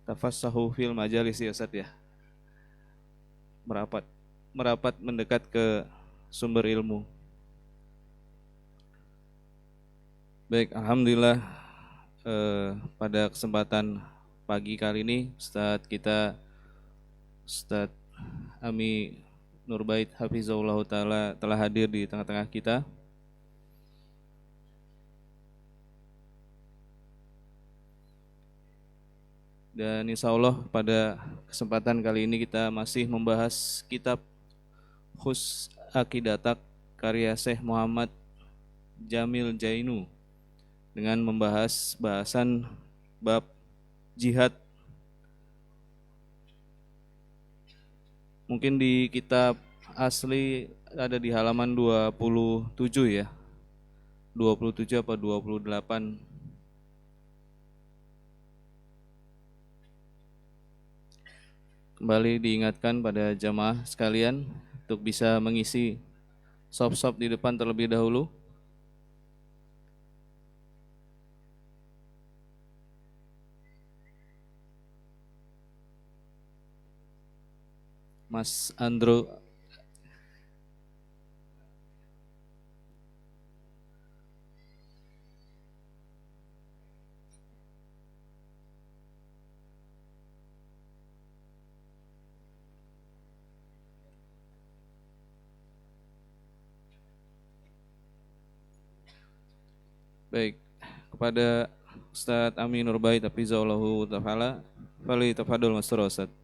tafassahu fil majalis ya Ustaz ya. Merapat merapat mendekat ke sumber ilmu. Baik, alhamdulillah pada kesempatan pagi kali ini Ustadz Ami Nurbait Hafizahullah Ta'ala telah hadir di tengah-tengah kita. Dan insya Allah pada kesempatan kali ini kita masih membahas kitab Khus Aqidatak karya Syekh Muhammad Jamil Jainu dengan membahas bahasan bab jihad. Mungkin di kitab asli ada di halaman 27 ya. 27 apa 28. Kembali diingatkan pada jamaah sekalian untuk bisa mengisi sop-sop di depan terlebih dahulu. Mas Andro. Baik, kepada Ustadz Ami Nurbait Hafizahullah Ta'ala, fali tafadhol mastura Ustadz.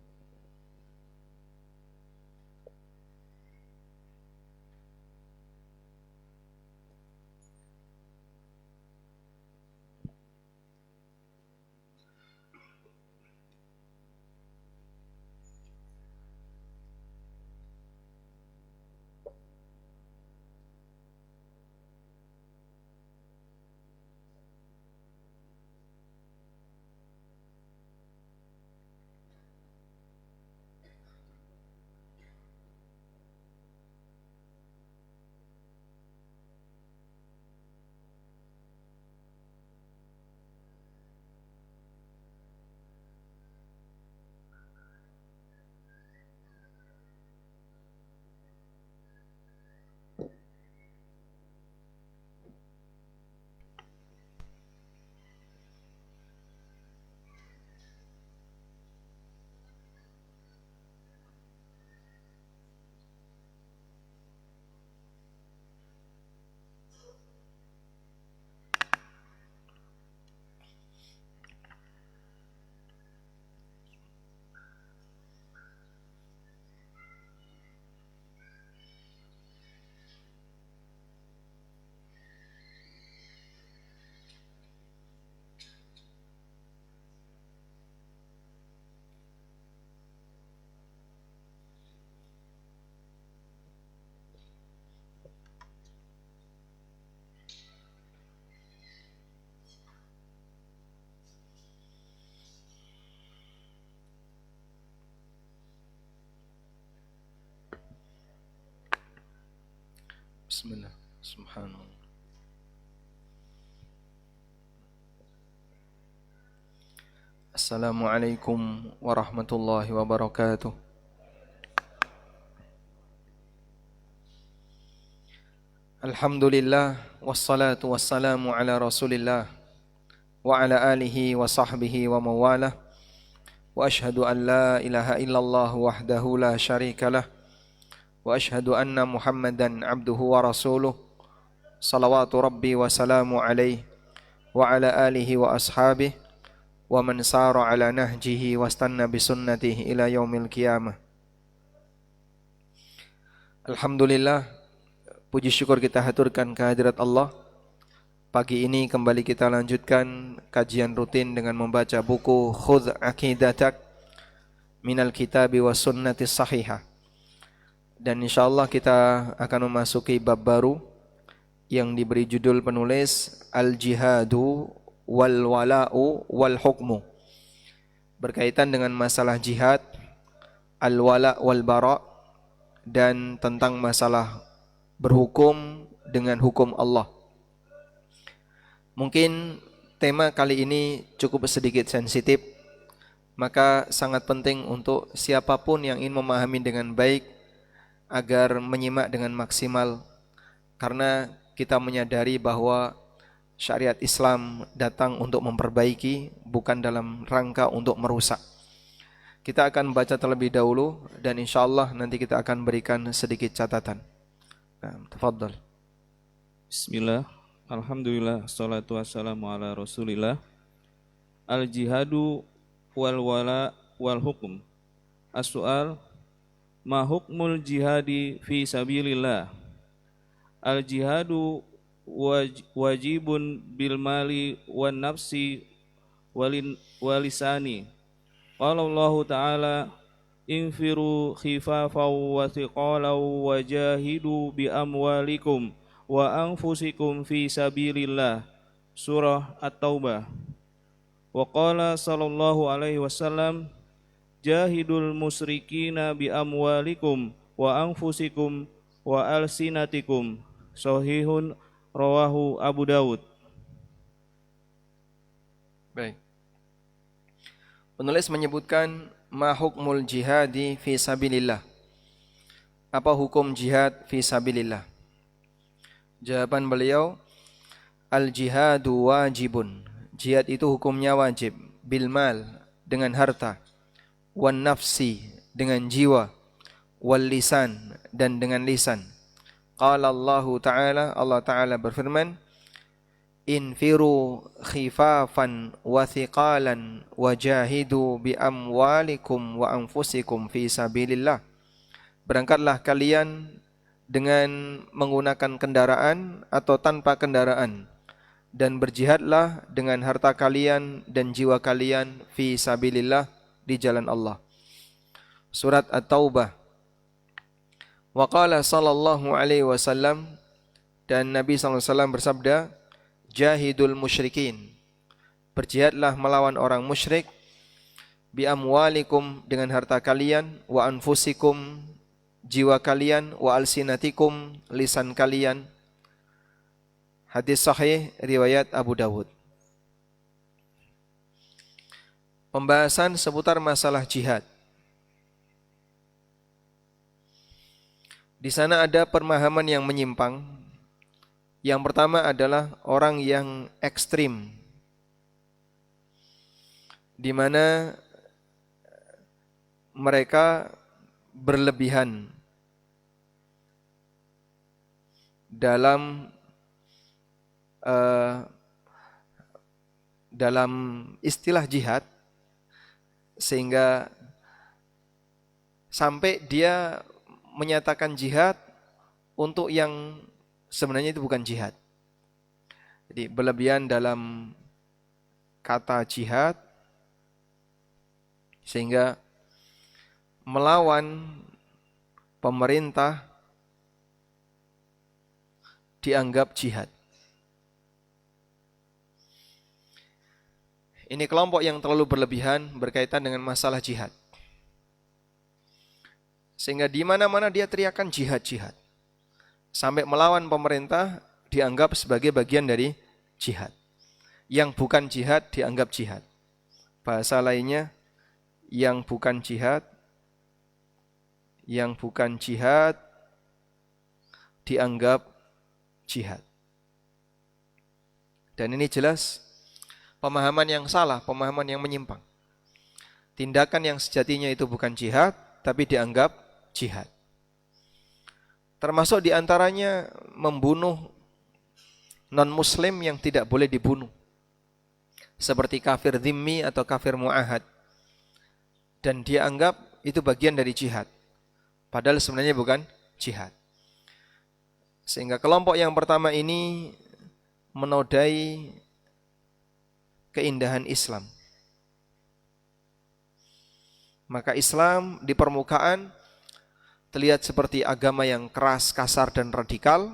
Bismillah. Subhanallah. Assalamualaikum warahmatullahi wabarakatuh. Alhamdulillah wassalatu wassalamu ala Rasulillah wa ala alihi wa sahbihi wa mawalah. Wa ashhadu an la ilaha illallah wahdahu la syarikalah. Wa ashhadu anna Muhammadan abduhu wa rasuluh. Salawatu rabbi wa salamu alaihi wa ala alihi wa ashabihi wa man sara ala nahjihi wastanna bisunnatihi ila yaumil qiyamah. Alhamdulillah, puji syukur kita haturkan kehadirat Allah. Pagi ini kembali kita lanjutkan kajian rutin dengan membaca buku Khudh Aqidatak minal kitabi was sunnati sahihah. Dan insyaallah kita akan memasuki bab baru yang diberi judul penulis Al-Jihadu wal Wala'u wal Hukmu, berkaitan dengan masalah jihad, al-wala wal bara, dan tentang masalah berhukum dengan hukum Allah. Mungkin tema kali ini cukup sedikit sensitif, Maka sangat penting untuk siapapun yang ingin memahami dengan baik agar menyimak dengan maksimal, karena kita menyadari bahwa syariat Islam datang untuk memperbaiki, bukan dalam rangka untuk merusak. Kita akan baca terlebih dahulu dan insyaallah nanti kita akan berikan sedikit catatan. Tafadhal. Bismillah, alhamdulillah, salatu wassalamu ala rasulillah. Al-jihadu wal wala wal hukum. As-su'al, ma hukmul jihadi fi sabilillah? Al-jihadu wajibun bil mali wan nafsi walisani. Qala Allah Ta'ala, infiru khifafaw wa thiqalaw wajahidu bi amwalikum wa anfusikum fi sabilillah. Surah At-Taubah. Wa qala sallallahu alaihi wasallam, jahidul musyrikina bi amwalikum wa anfusikum wa alsinatikum. Sahihun rawahu Abu Dawud. Baik. Penulis menyebutkan ma hukmul jihadi fi sabilillah. Apa hukum jihad fi sabilillah? Jawaban beliau, al jihadu wajibun. Jihad itu hukumnya wajib, bil mal, dengan harta, wan nafsi, dengan jiwa, wal lisan, dan dengan lisan. Qala Allah Ta'ala, Allah Ta'ala berfirman, infiru khifafan wa thiqalan wajahidu bi amwalikum wa anfusikum fi sabilillah. Berangkatlah kalian dengan menggunakan kendaraan atau tanpa kendaraan, dan berjihadlah dengan harta kalian dan jiwa kalian fi sabilillah, di jalan Allah. Surat At-Taubah. Wa qala sallallahu alaihi wasallam, dan Nabi sallallahu alaihi wasallam bersabda, jahidul musyrikin, berjihadlah melawan orang musyrik, bi amwalikum, dengan harta kalian, wa anfusikum, jiwa kalian, wa alsinatikum, lisan kalian. Hadis sahih riwayat Abu Dawud. Pembahasan seputar masalah jihad. Di sana ada pemahaman yang menyimpang. Yang pertama adalah orang yang ekstrim, di mana mereka berlebihan dalam istilah jihad, sehingga sampai dia menyatakan jihad untuk yang sebenarnya itu bukan jihad. Jadi berlebihan dalam kata jihad, sehingga melawan pemerintah dianggap jihad. Ini kelompok yang terlalu berlebihan berkaitan dengan masalah jihad, sehingga di mana-mana dia teriakan jihad-jihad. Sampai melawan pemerintah dianggap sebagai bagian dari jihad. Yang bukan jihad dianggap jihad. Bahasa lainnya, yang bukan jihad dianggap jihad. Dan ini jelas pemahaman yang salah, pemahaman yang menyimpang. Tindakan yang sejatinya itu bukan jihad, tapi dianggap jihad. Termasuk diantaranya membunuh non-muslim yang tidak boleh dibunuh, seperti kafir dhimmi atau kafir mu'ahad. Dan dia anggap itu bagian dari jihad, padahal sebenarnya bukan jihad. Sehingga kelompok yang pertama ini menodai keindahan Islam. Maka Islam di permukaan terlihat seperti agama yang keras, kasar, dan radikal,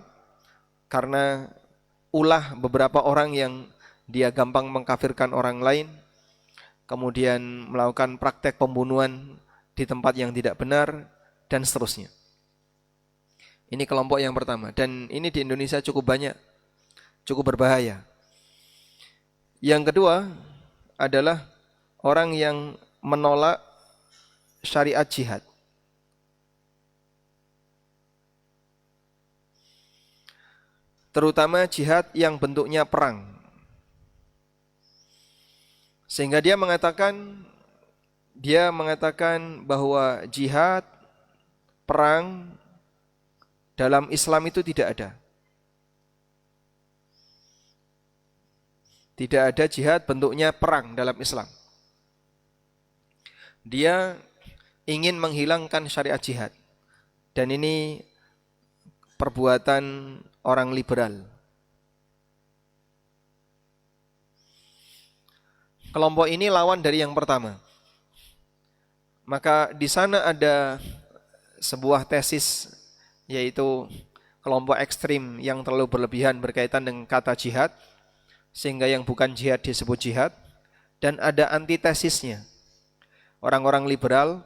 karena ulah beberapa orang yang dia gampang mengkafirkan orang lain, kemudian melakukan praktek pembunuhan di tempat yang tidak benar, dan seterusnya. Ini kelompok yang pertama, dan ini di Indonesia cukup banyak, cukup berbahaya. Yang kedua adalah orang yang menolak syariat jihad. Terutama jihad yang bentuknya perang. Sehingga dia mengatakan bahwa jihad, perang dalam Islam itu tidak ada. Tidak ada jihad bentuknya perang dalam Islam. Dia ingin menghilangkan syariat jihad. Dan ini perbuatan orang liberal. Kelompok ini lawan dari yang pertama. Maka di sana ada sebuah tesis, yaitu kelompok ekstrim yang terlalu berlebihan berkaitan dengan kata jihad, sehingga yang bukan jihad disebut jihad. Dan ada antitesisnya, orang-orang liberal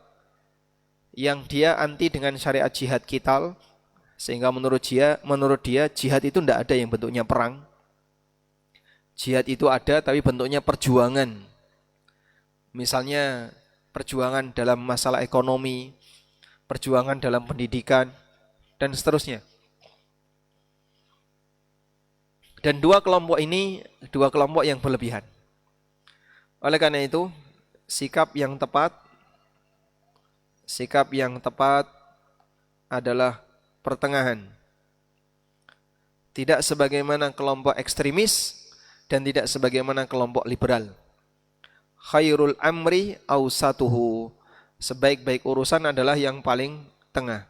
yang dia anti dengan syariat jihad qital, sehingga menurut dia jihad itu tidak ada yang bentuknya perang. Jihad itu ada tapi bentuknya perjuangan. Misalnya perjuangan dalam masalah ekonomi, perjuangan dalam pendidikan, dan seterusnya. Dan dua kelompok ini, dua kelompok yang berlebihan. Oleh karena itu, sikap yang tepat adalah pertengahan. Tidak sebagaimana kelompok ekstremis dan tidak sebagaimana kelompok liberal. Khairul amri awsatuhu. Sebaik-baik urusan adalah yang paling tengah.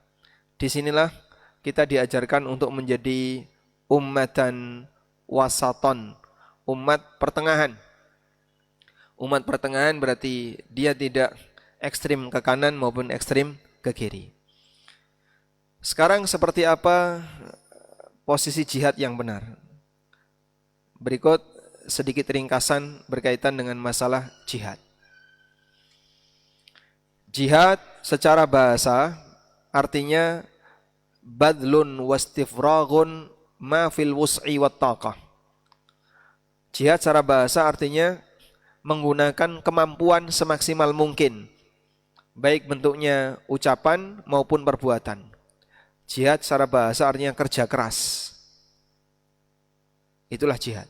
Disinilah kita diajarkan untuk menjadi ummatan wasaton, umat pertengahan. Umat pertengahan berarti dia tidak ekstrim ke kanan maupun ekstrim ke kiri. Sekarang seperti apa posisi jihad yang benar? Berikut sedikit ringkasan berkaitan dengan masalah jihad. Jihad secara bahasa artinya badlun wastifraghun ma fil wus'i wat taqah. Jihad secara bahasa artinya menggunakan kemampuan semaksimal mungkin, baik bentuknya ucapan maupun perbuatan. Jihad secara bahasa artinya kerja keras. Itulah jihad.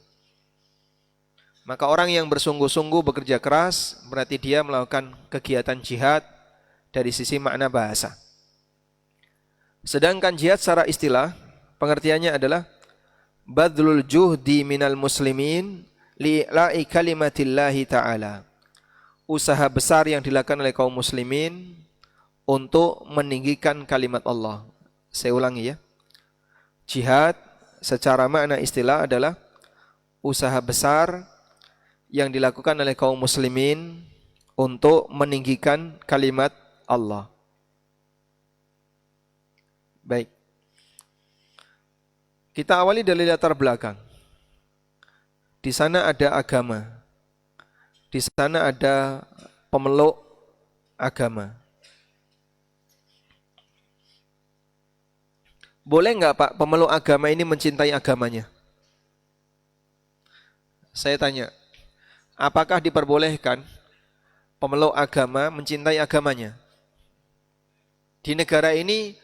Maka orang yang bersungguh-sungguh bekerja keras berarti dia melakukan kegiatan jihad dari sisi makna bahasa. Sedangkan jihad secara istilah pengertiannya adalah badlul juhdi minal muslimin li'ila'i kalimatillahi ta'ala. Usaha besar yang dilakukan oleh kaum muslimin untuk meninggikan kalimat Allah. Saya ulangi ya. Jihad secara makna istilah adalah usaha besar yang dilakukan oleh kaum muslimin untuk meninggikan kalimat Allah. Baik. Kita awali dari latar belakang. Di sana ada agama. Di sana ada pemeluk agama. Boleh enggak Pak pemeluk agama ini mencintai agamanya? Saya tanya, apakah diperbolehkan pemeluk agama mencintai agamanya? Di negara ini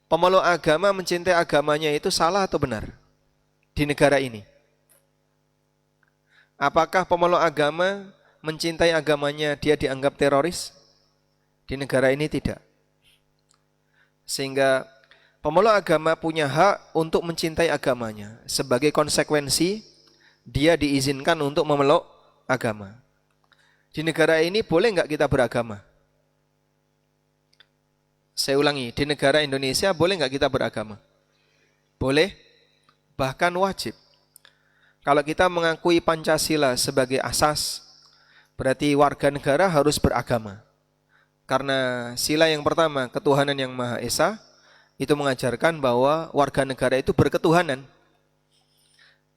pemeluk agama mencintai agamanya itu salah atau benar? Di negara ini. Apakah pemeluk agama mencintai agamanya dia dianggap teroris? Di negara ini tidak. Sehingga pemeluk agama punya hak untuk mencintai agamanya. Sebagai konsekuensi dia diizinkan untuk memeluk agama. Di negara ini boleh enggak kita beragama? Saya ulangi, di negara Indonesia boleh enggak kita beragama? Boleh, bahkan wajib. Kalau kita mengakui Pancasila sebagai asas, berarti warga negara harus beragama. Karena sila yang pertama, ketuhanan yang Maha Esa, itu mengajarkan bahwa warga negara itu berketuhanan.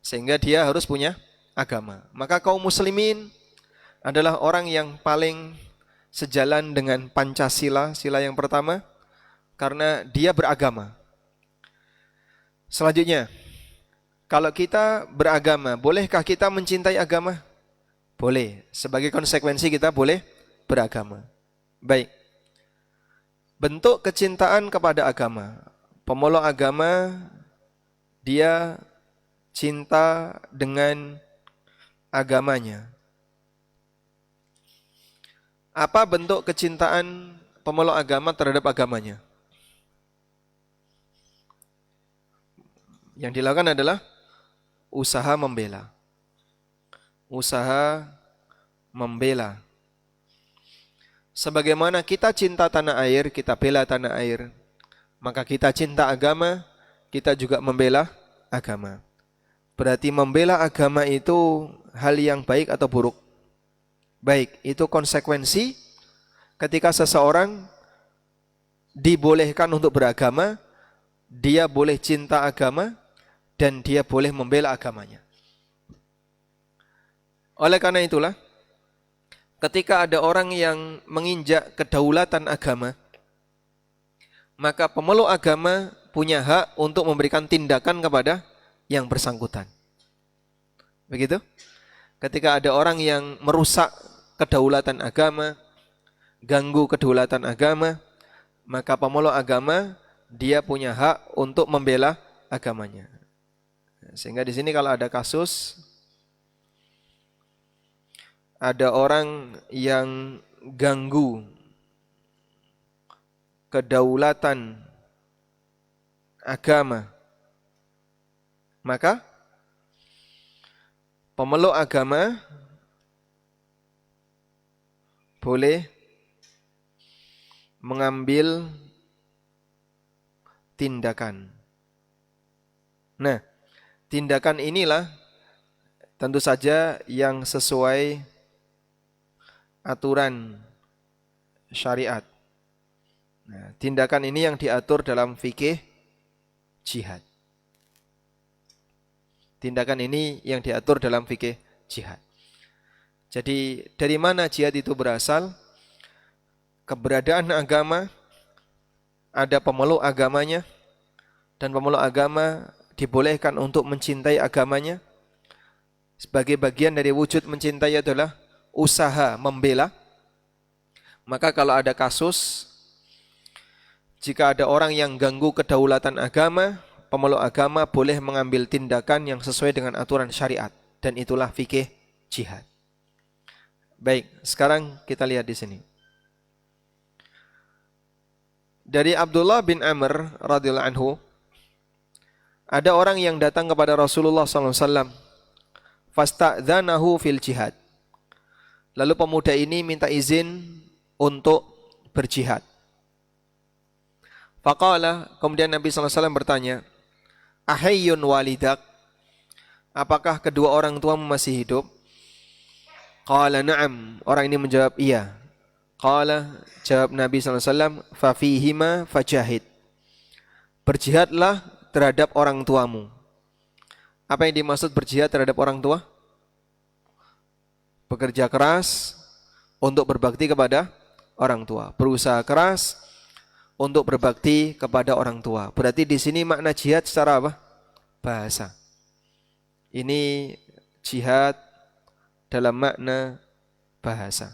Sehingga dia harus punya agama. Maka kaum muslimin adalah orang yang paling sejalan dengan Pancasila, sila yang pertama, karena dia beragama. Selanjutnya, kalau kita beragama, bolehkah kita mencintai agama? Boleh. Sebagai konsekuensi kita boleh beragama. Baik. Bentuk kecintaan kepada agama. Pemeluk agama, dia cinta dengan agamanya. Apa bentuk kecintaan pemeluk agama terhadap agamanya? Yang dilakukan adalah usaha membela. Usaha membela. Sebagaimana kita cinta tanah air, kita bela tanah air, maka kita cinta agama, kita juga membela agama. Berarti membela agama itu hal yang baik atau buruk? Baik, itu konsekuensi ketika seseorang dibolehkan untuk beragama, dia boleh cinta agama, dan dia boleh membela agamanya. Oleh karena itulah, ketika ada orang yang menginjak kedaulatan agama, maka pemeluk agama punya hak untuk memberikan tindakan kepada yang bersangkutan. Begitu? Ketika ada orang yang merusak kedaulatan agama, ganggu kedaulatan agama, maka pemeluk agama dia punya hak untuk membela agamanya. Sehingga di sini kalau ada kasus, ada orang yang ganggu kedaulatan agama, maka pemeluk agama boleh mengambil tindakan. Nah, tindakan inilah tentu saja yang sesuai aturan syariat. Nah, tindakan ini yang diatur dalam fikih jihad. Tindakan ini yang diatur dalam fikih jihad. Jadi dari mana jihad itu berasal? Keberadaan agama, ada pemeluk agamanya, dan pemeluk agama dibolehkan untuk mencintai agamanya. Sebagai bagian dari wujud mencintai adalah usaha membela. Maka kalau ada kasus, jika ada orang yang ganggu kedaulatan agama, pemeluk agama boleh mengambil tindakan yang sesuai dengan aturan syariat, dan itulah fikih jihad. Baik, sekarang kita lihat di sini. Dari Abdullah bin Amr radhiyallahu anhu, ada orang yang datang kepada Rasulullah SAW, fasta'dzanahu fil jihad. Lalu pemuda ini minta izin untuk berjihad. Faqala, kemudian Nabi SAW bertanya, ahayyun walidak, apakah kedua orang tuamu masih hidup? Qala na'am, orang ini menjawab iya. Qala, jawab Nabi SAW, fafihima fajahid, berjihadlah terhadap orang tuamu. Apa yang dimaksud berjihad terhadap orang tua? Bekerja keras untuk berbakti kepada orang tua, berusaha keras untuk berbakti kepada orang tua. Berarti di sini makna jihad secara apa? Bahasa. Ini jihad dalam makna bahasa.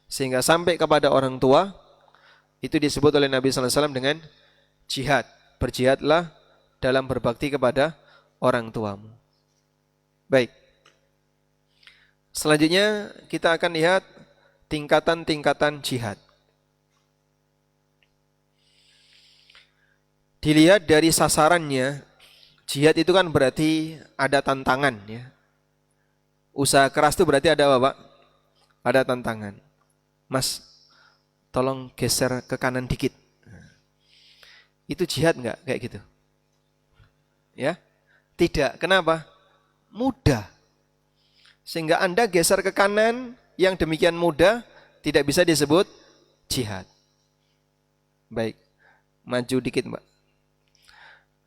Sehingga sampai kepada orang tua, itu disebut oleh Nabi SAW dengan jihad. Berjihadlah dalam berbakti kepada orang tuamu. Baik. Selanjutnya kita akan lihat tingkatan-tingkatan jihad. Dilihat dari sasarannya, jihad itu kan berarti ada tantangan, ya. Usaha keras itu berarti ada apa, Pak? Ada tantangan. Mas, tolong geser ke kanan dikit. Itu jihad enggak kayak gitu? Ya? Tidak. Kenapa? Mudah. Sehingga Anda geser ke kanan yang demikian mudah tidak bisa disebut jihad. Baik. Maju dikit, Mbak.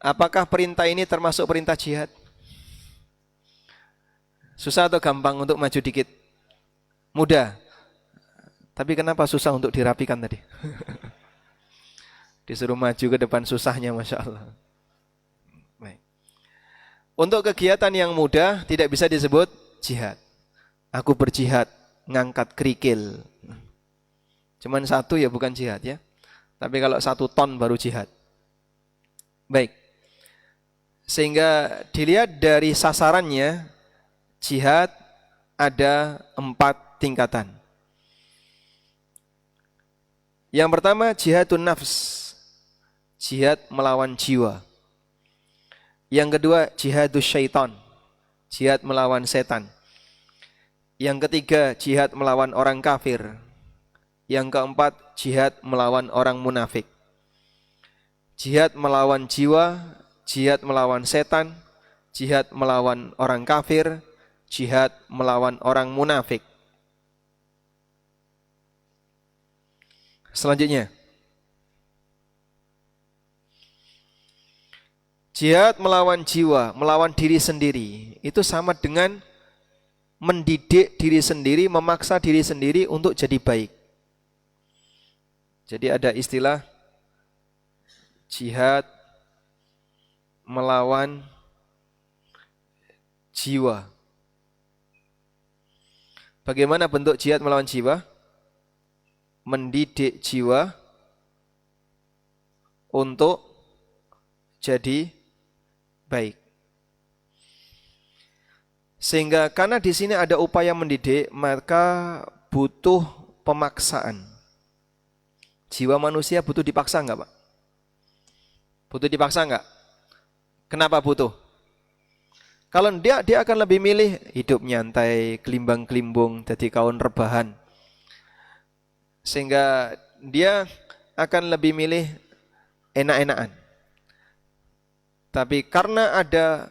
Apakah perintah ini termasuk perintah jihad? Susah atau gampang untuk maju dikit? Mudah. Tapi kenapa susah untuk dirapikan tadi? Disuruh maju ke depan susahnya, Masya Allah. Baik. Untuk kegiatan yang mudah tidak bisa disebut jihad. Aku berjihad ngangkat kerikil. Cuman satu ya bukan jihad ya. Tapi kalau 1 ton baru jihad. Baik. Sehingga dilihat dari sasarannya, jihad ada 4 tingkatan. Yang pertama jihadun nafs, jihad melawan jiwa. Yang kedua jihadus syaitan, jihad melawan setan. Yang ketiga jihad melawan orang kafir. Yang keempat jihad melawan orang munafik. Jihad melawan jiwa, jihad melawan setan, jihad melawan orang kafir, jihad melawan orang munafik. Selanjutnya, jihad melawan jiwa, melawan diri sendiri. Itu sama dengan mendidik diri sendiri, memaksa diri sendiri untuk jadi baik. Jadi ada istilah jihad melawan jiwa. Bagaimana bentuk jihad melawan jiwa? Mendidik jiwa untuk jadi baik. Sehingga karena di sini ada upaya mendidik, maka butuh pemaksaan. Jiwa manusia butuh dipaksa enggak, Pak? Butuh dipaksa enggak? Kenapa butuh? Kalau dia akan lebih milih hidup nyantai, kelimbang-kelimbung, jadi kawan rebahan. Sehingga dia akan lebih milih enak-enakan. Tapi karena ada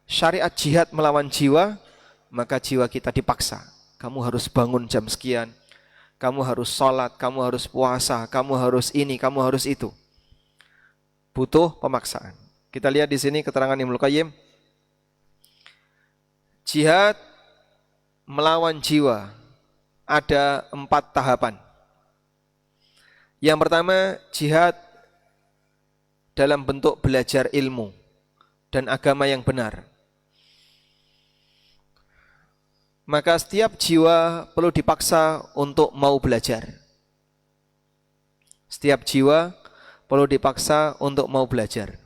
syariat jihad melawan jiwa, maka jiwa kita dipaksa. Kamu harus bangun jam sekian, kamu harus sholat, kamu harus puasa, kamu harus ini, kamu harus itu. Butuh pemaksaan. Kita lihat di sini keterangan Ibnu Qayyim. Jihad melawan jiwa ada 4 tahapan. Yang pertama, jihad dalam bentuk belajar ilmu dan agama yang benar. Maka setiap jiwa perlu dipaksa untuk mau belajar. Setiap jiwa perlu dipaksa untuk mau belajar.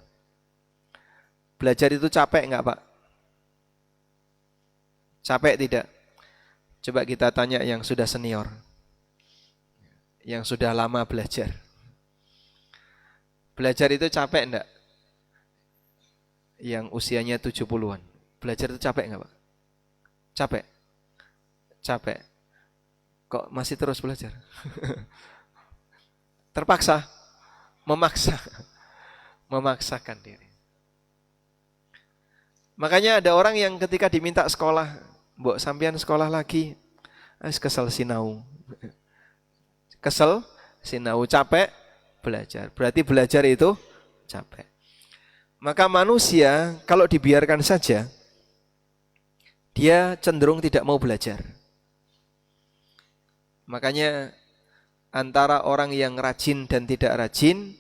Belajar itu capek enggak, Pak? Capek tidak? Coba kita tanya yang sudah senior, yang sudah lama belajar. Belajar itu capek enggak? Yang usianya 70-an. Belajar itu capek enggak, Pak? Capek. Capek. Kok masih terus belajar? Terpaksa, memaksakan diri. Makanya ada orang yang ketika diminta sekolah, mbok sampean sekolah lagi, kesel sinau. Kesel sinau, capek belajar. Berarti belajar itu capek. Maka manusia kalau dibiarkan saja, dia cenderung tidak mau belajar. Makanya antara orang yang rajin dan tidak rajin,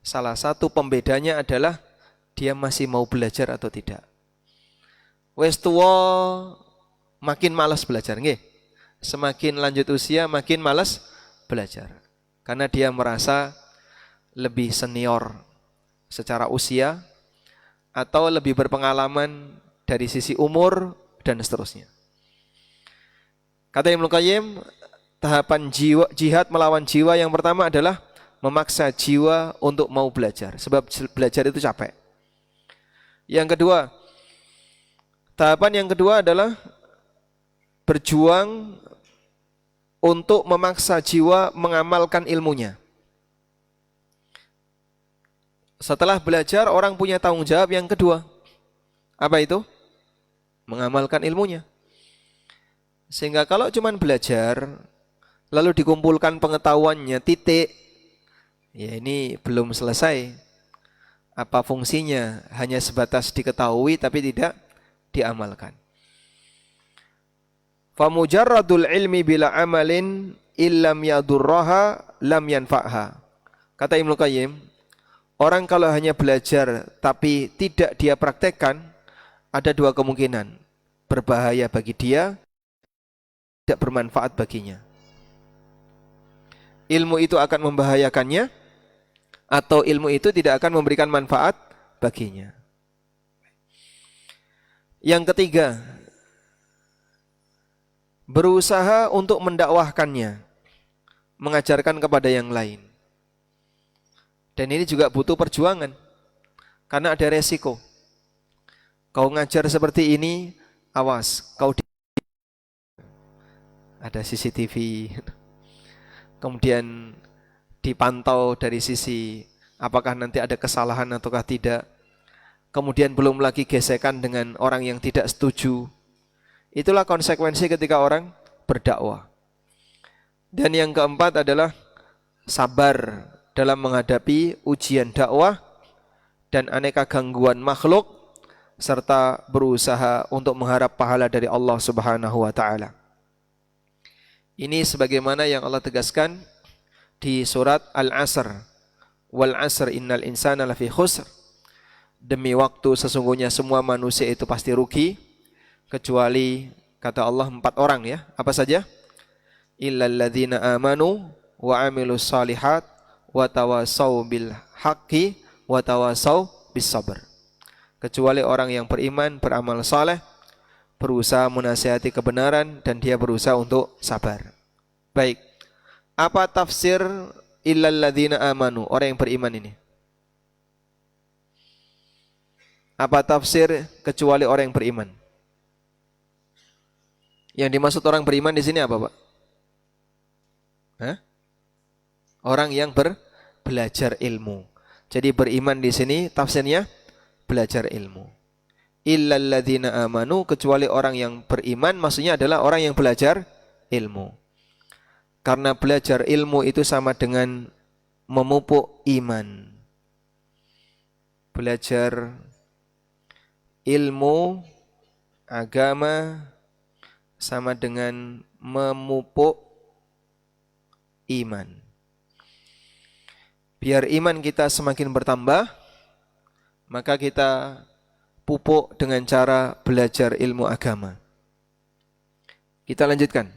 salah satu pembedanya adalah dia masih mau belajar atau tidak. Wes tuwa makin malas belajar, nggih. Semakin lanjut usia makin malas belajar. Karena dia merasa lebih senior secara usia atau lebih berpengalaman dari sisi umur dan seterusnya. Kata Ibnu Qayyim, tahapan jihad melawan jiwa yang pertama adalah memaksa jiwa untuk mau belajar. Sebab belajar itu capek. Yang kedua, tahapan yang kedua adalah berjuang untuk memaksa jiwa mengamalkan ilmunya. Setelah belajar, orang punya tanggung jawab yang kedua. Apa itu? Mengamalkan ilmunya. Sehingga kalau cuma belajar, lalu dikumpulkan pengetahuannya, titik, ya ini belum selesai. Apa fungsinya? Hanya sebatas diketahui tapi tidak diamalkan. Famujarradul ilmi bila amalin illam yadurraha lam yanfa'ha. Kata Ibnu Qayyim, orang kalau hanya belajar tapi tidak dia praktekkan, ada 2 kemungkinan. Berbahaya bagi dia tidak bermanfaat baginya. Ilmu itu akan membahayakannya atau ilmu itu tidak akan memberikan manfaat baginya. Yang ketiga, berusaha untuk mendakwahkannya, mengajarkan kepada yang lain. Dan ini juga butuh perjuangan, karena ada resiko. Kau ngajar seperti ini, awas, ada CCTV, kemudian dipantau dari sisi apakah nanti ada kesalahan ataukah tidak. Kemudian belum lagi gesekan dengan orang yang tidak setuju. Itulah konsekuensi ketika orang berdakwah. Dan yang keempat adalah sabar dalam menghadapi ujian dakwah dan aneka gangguan makhluk, serta berusaha untuk mengharap pahala dari Allah Subhanahu wa taala. Ini sebagaimana yang Allah tegaskan di surat Al-Asr. Wal 'asr innal insana lafi khusr. Demi waktu sesungguhnya semua manusia itu pasti rugi, kecuali kata Allah 4 orang ya. Apa saja? Illal ladzina amanu wa 'amilus shalihat wa tawassaw bil haqqi wa tawassaw bis sabr. Kecuali orang yang beriman, beramal saleh, berusaha menasihati kebenaran, dan dia berusaha untuk sabar. Baik. Apa tafsir illal ladzina amanu, orang yang beriman ini? Apa tafsir kecuali orang yang beriman? Yang dimaksud orang beriman di sini apa, Pak? Hah? Orang yang belajar ilmu. Jadi beriman di sini tafsirnya belajar ilmu. Illal ladzina amanu, kecuali orang yang beriman, maksudnya adalah orang yang belajar ilmu. Karena belajar ilmu itu sama dengan memupuk iman. Belajar ilmu agama sama dengan memupuk iman. Biar iman kita semakin bertambah, maka kita pupuk dengan cara belajar ilmu agama. Kita lanjutkan.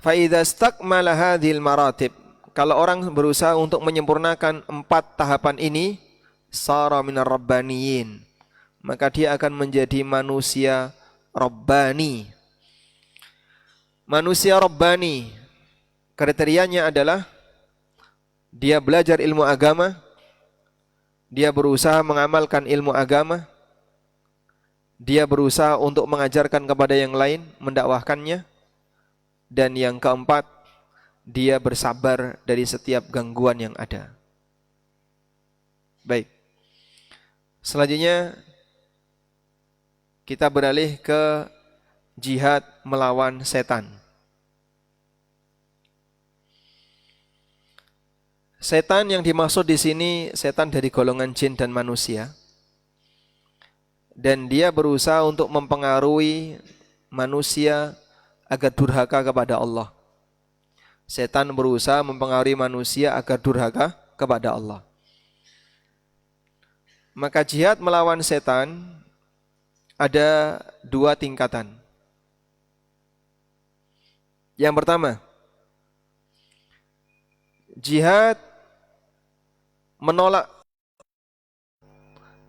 Fa idza istakmala hadhil maratib, kalau orang berusaha untuk menyempurnakan 4 tahapan ini, sara minar rabbaniyin, maka dia akan menjadi manusia rabbani. Manusia rabbani kriterianya adalah dia belajar ilmu agama, dia berusaha mengamalkan ilmu agama, dia berusaha untuk mengajarkan kepada yang lain, mendakwahkannya, dan yang keempat, dia bersabar dari setiap gangguan yang ada. Baik. Selanjutnya kita beralih ke jihad melawan setan. Setan yang dimaksud di sini setan dari golongan jin dan manusia. Dan dia berusaha untuk mempengaruhi manusia agar durhaka kepada Allah. Setan berusaha mempengaruhi manusia agar durhaka kepada Allah. Maka jihad melawan setan ada 2 tingkatan. Yang pertama, jihad menolak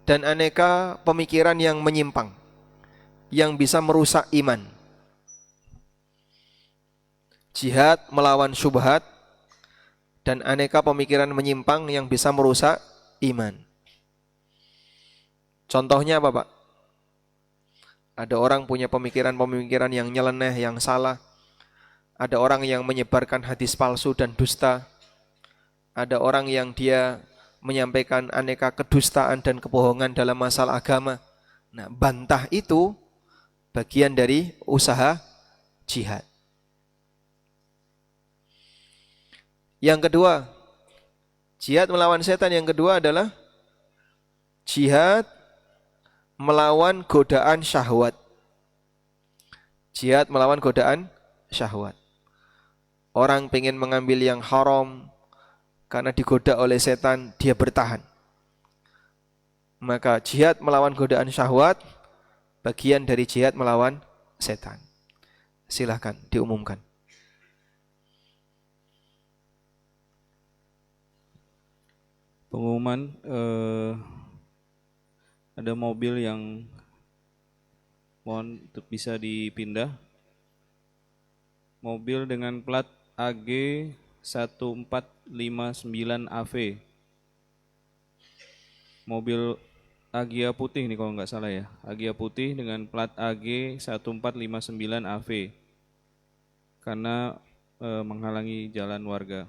dan aneka pemikiran yang menyimpang, yang bisa merusak iman. Jihad melawan syubhat dan aneka pemikiran menyimpang yang bisa merusak iman. Contohnya apa, Pak? Ada orang punya pemikiran-pemikiran yang nyeleneh, yang salah. Ada orang yang menyebarkan hadis palsu dan dusta. Ada orang yang dia menyampaikan aneka kedustaan dan kebohongan dalam masalah agama. Nah, bantah itu bagian dari usaha jihad. Yang kedua, jihad melawan setan yang kedua adalah jihad melawan godaan syahwat. Jihad melawan godaan syahwat. Orang pengen mengambil yang haram, karena digoda oleh setan, dia bertahan. Maka jihad melawan godaan syahwat bagian dari jihad melawan setan. Silahkan diumumkan. Pengumuman, ada mobil yang mohon bisa dipindah. Mobil dengan plat AG 1459 AV. Mobil Agya putih nih kalau nggak salah ya. Agya putih dengan plat AG 1459 AV. Karena menghalangi jalan warga.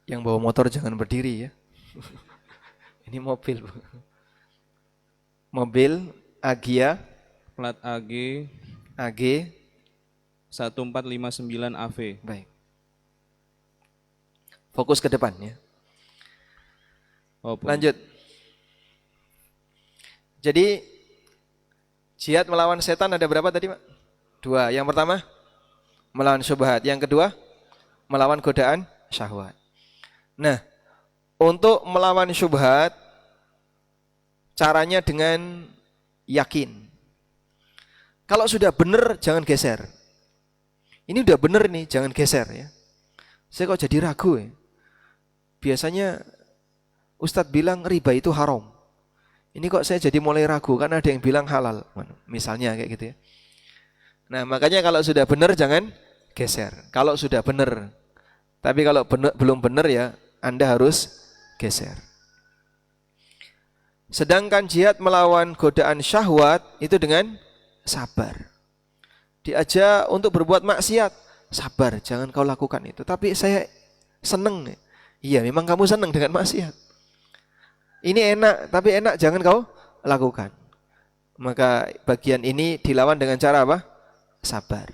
Yang bawa motor jangan berdiri ya. Ini mobil. Mobil Agya Plat AG AG 1459 AV. baik. Fokus ke depan ya. Lanjut. Jadi jihad melawan setan ada berapa tadi, Pak? 2. Yang pertama melawan syubhat, yang kedua melawan godaan syahwat. Nah, untuk melawan syubhat caranya dengan yakin. Kalau sudah benar jangan geser. Ini udah benar nih, jangan geser ya. Saya kok jadi ragu ya. Biasanya Ustadz bilang riba itu haram. Ini kok saya jadi mulai ragu karena ada yang bilang halal. Misalnya kayak gitu ya. Nah, makanya kalau sudah benar jangan geser. Kalau sudah benar. Tapi kalau belum benar ya Anda harus geser. Sedangkan jihad melawan godaan syahwat itu dengan sabar. Diajak untuk berbuat maksiat, sabar, jangan kau lakukan itu. Tapi saya seneng. Iya, memang kamu seneng dengan maksiat. Ini enak, tapi enak jangan kau lakukan. Maka bagian ini dilawan dengan cara apa? Sabar.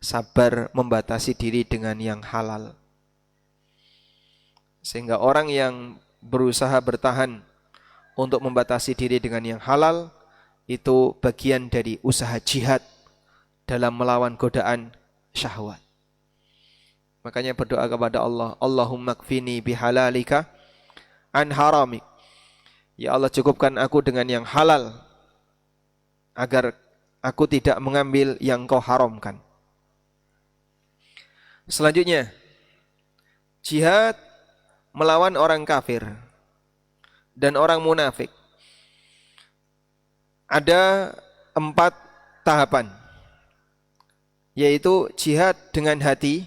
Sabar membatasi diri dengan yang halal. Sehingga orang yang berusaha bertahan untuk membatasi diri dengan yang halal, itu bagian dari usaha jihad dalam melawan godaan syahwat. Makanya berdoa kepada Allah, Allahumma kfini bihalalika an haramik. Ya Allah, cukupkan aku dengan yang halal agar aku tidak mengambil yang Kau haramkan. Selanjutnya, jihad melawan orang kafir dan orang munafik. Ada 4 tahapan, yaitu jihad dengan hati,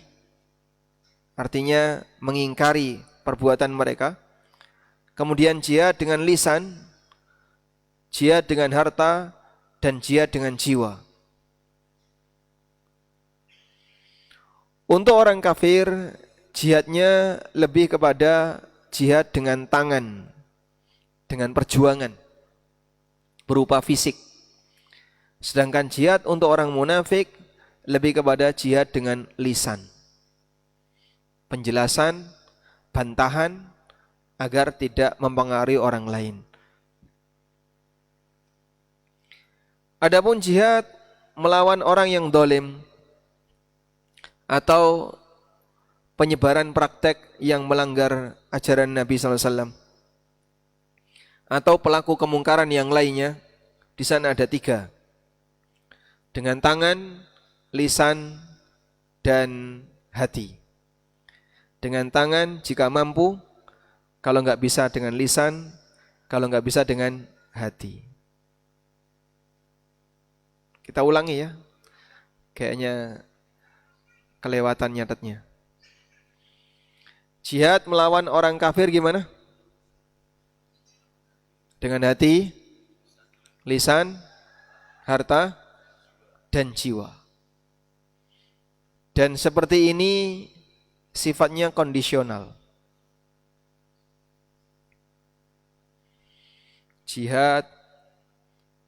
artinya mengingkari perbuatan mereka. Kemudian jihad dengan lisan, jihad dengan harta, dan jihad dengan jiwa. Untuk orang kafir, jihadnya lebih kepada jihad dengan tangan, dengan perjuangan, berupa fisik. Sedangkan jihad untuk orang munafik lebih kepada jihad dengan lisan. Penjelasan, bantahan, agar tidak mempengaruhi orang lain. Adapun jihad melawan orang yang dolim atau penyebaran praktek yang melanggar ajaran Nabi SAW atau pelaku kemungkaran yang lainnya, di sana ada 3. Dengan tangan, lisan, dan hati. Dengan tangan jika mampu, kalau nggak bisa dengan lisan, kalau nggak bisa dengan hati. Kita ulangi ya, kayaknya kelewatan nyatetnya. Jihad melawan orang kafir gimana? Dengan hati, lisan, harta, dan jiwa. Dan seperti ini sifatnya kondisional. Jihad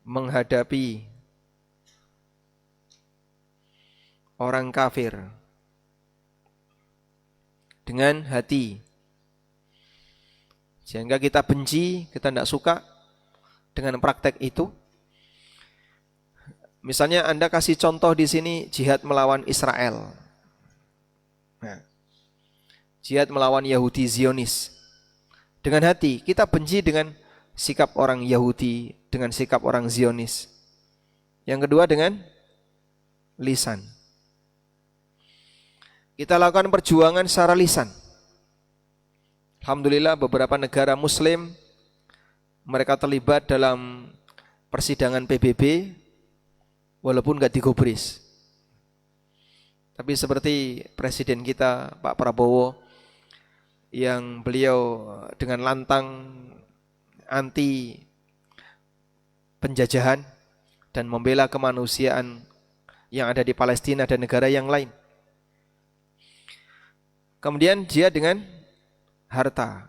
menghadapi orang kafir dengan hati, sehingga kita benci, kita tidak suka dengan praktek itu. Misalnya Anda kasih contoh di sini jihad melawan Israel, nah, jihad melawan Yahudi Zionis. Dengan hati kita benci dengan sikap orang Yahudi, dengan sikap orang Zionis. Yang kedua dengan lisan. Kita lakukan perjuangan secara lisan. Alhamdulillah beberapa negara muslim mereka terlibat dalam persidangan PBB walaupun gak digubris. Tapi seperti presiden kita Pak Prabowo yang beliau dengan lantang anti penjajahan dan membela kemanusiaan yang ada di Palestina dan negara yang lain. Kemudian dia dengan harta.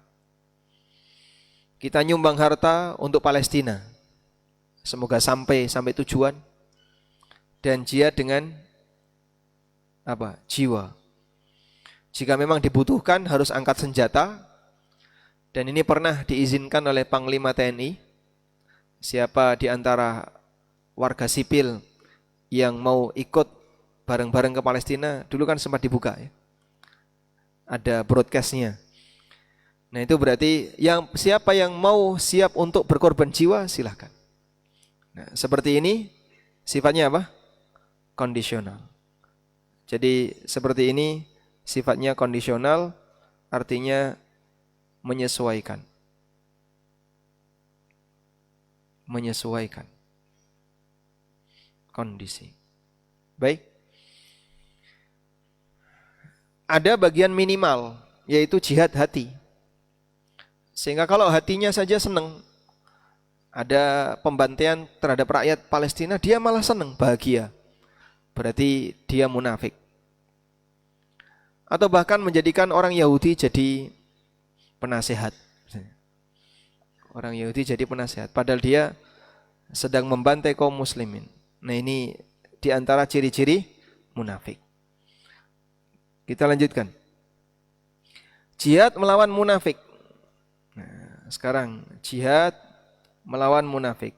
Kita nyumbang harta untuk Palestina. Semoga sampai tujuan. Dan jihad dengan jiwa. Jika memang dibutuhkan harus angkat senjata. Dan ini pernah diizinkan oleh Panglima TNI. Siapa di antara warga sipil yang mau ikut bareng-bareng ke Palestina, dulu kan sempat dibuka ya. Ada broadcastnya. Nah itu berarti siapa yang mau siap untuk berkorban jiwa silahkan. Nah, seperti ini sifatnya apa? Kondisional. Jadi seperti ini sifatnya kondisional, artinya menyesuaikan. Menyesuaikan kondisi. Baik. Ada bagian minimal, yaitu jihad hati. Sehingga kalau hatinya saja senang, ada pembantaian terhadap rakyat Palestina, dia malah senang, bahagia. Berarti dia munafik. Atau bahkan menjadikan orang Yahudi jadi penasehat. Orang Yahudi jadi penasehat, padahal dia sedang membantai kaum muslimin. Nah ini di antara ciri-ciri munafik. Kita lanjutkan. Jihad melawan munafik. Nah, sekarang jihad melawan munafik.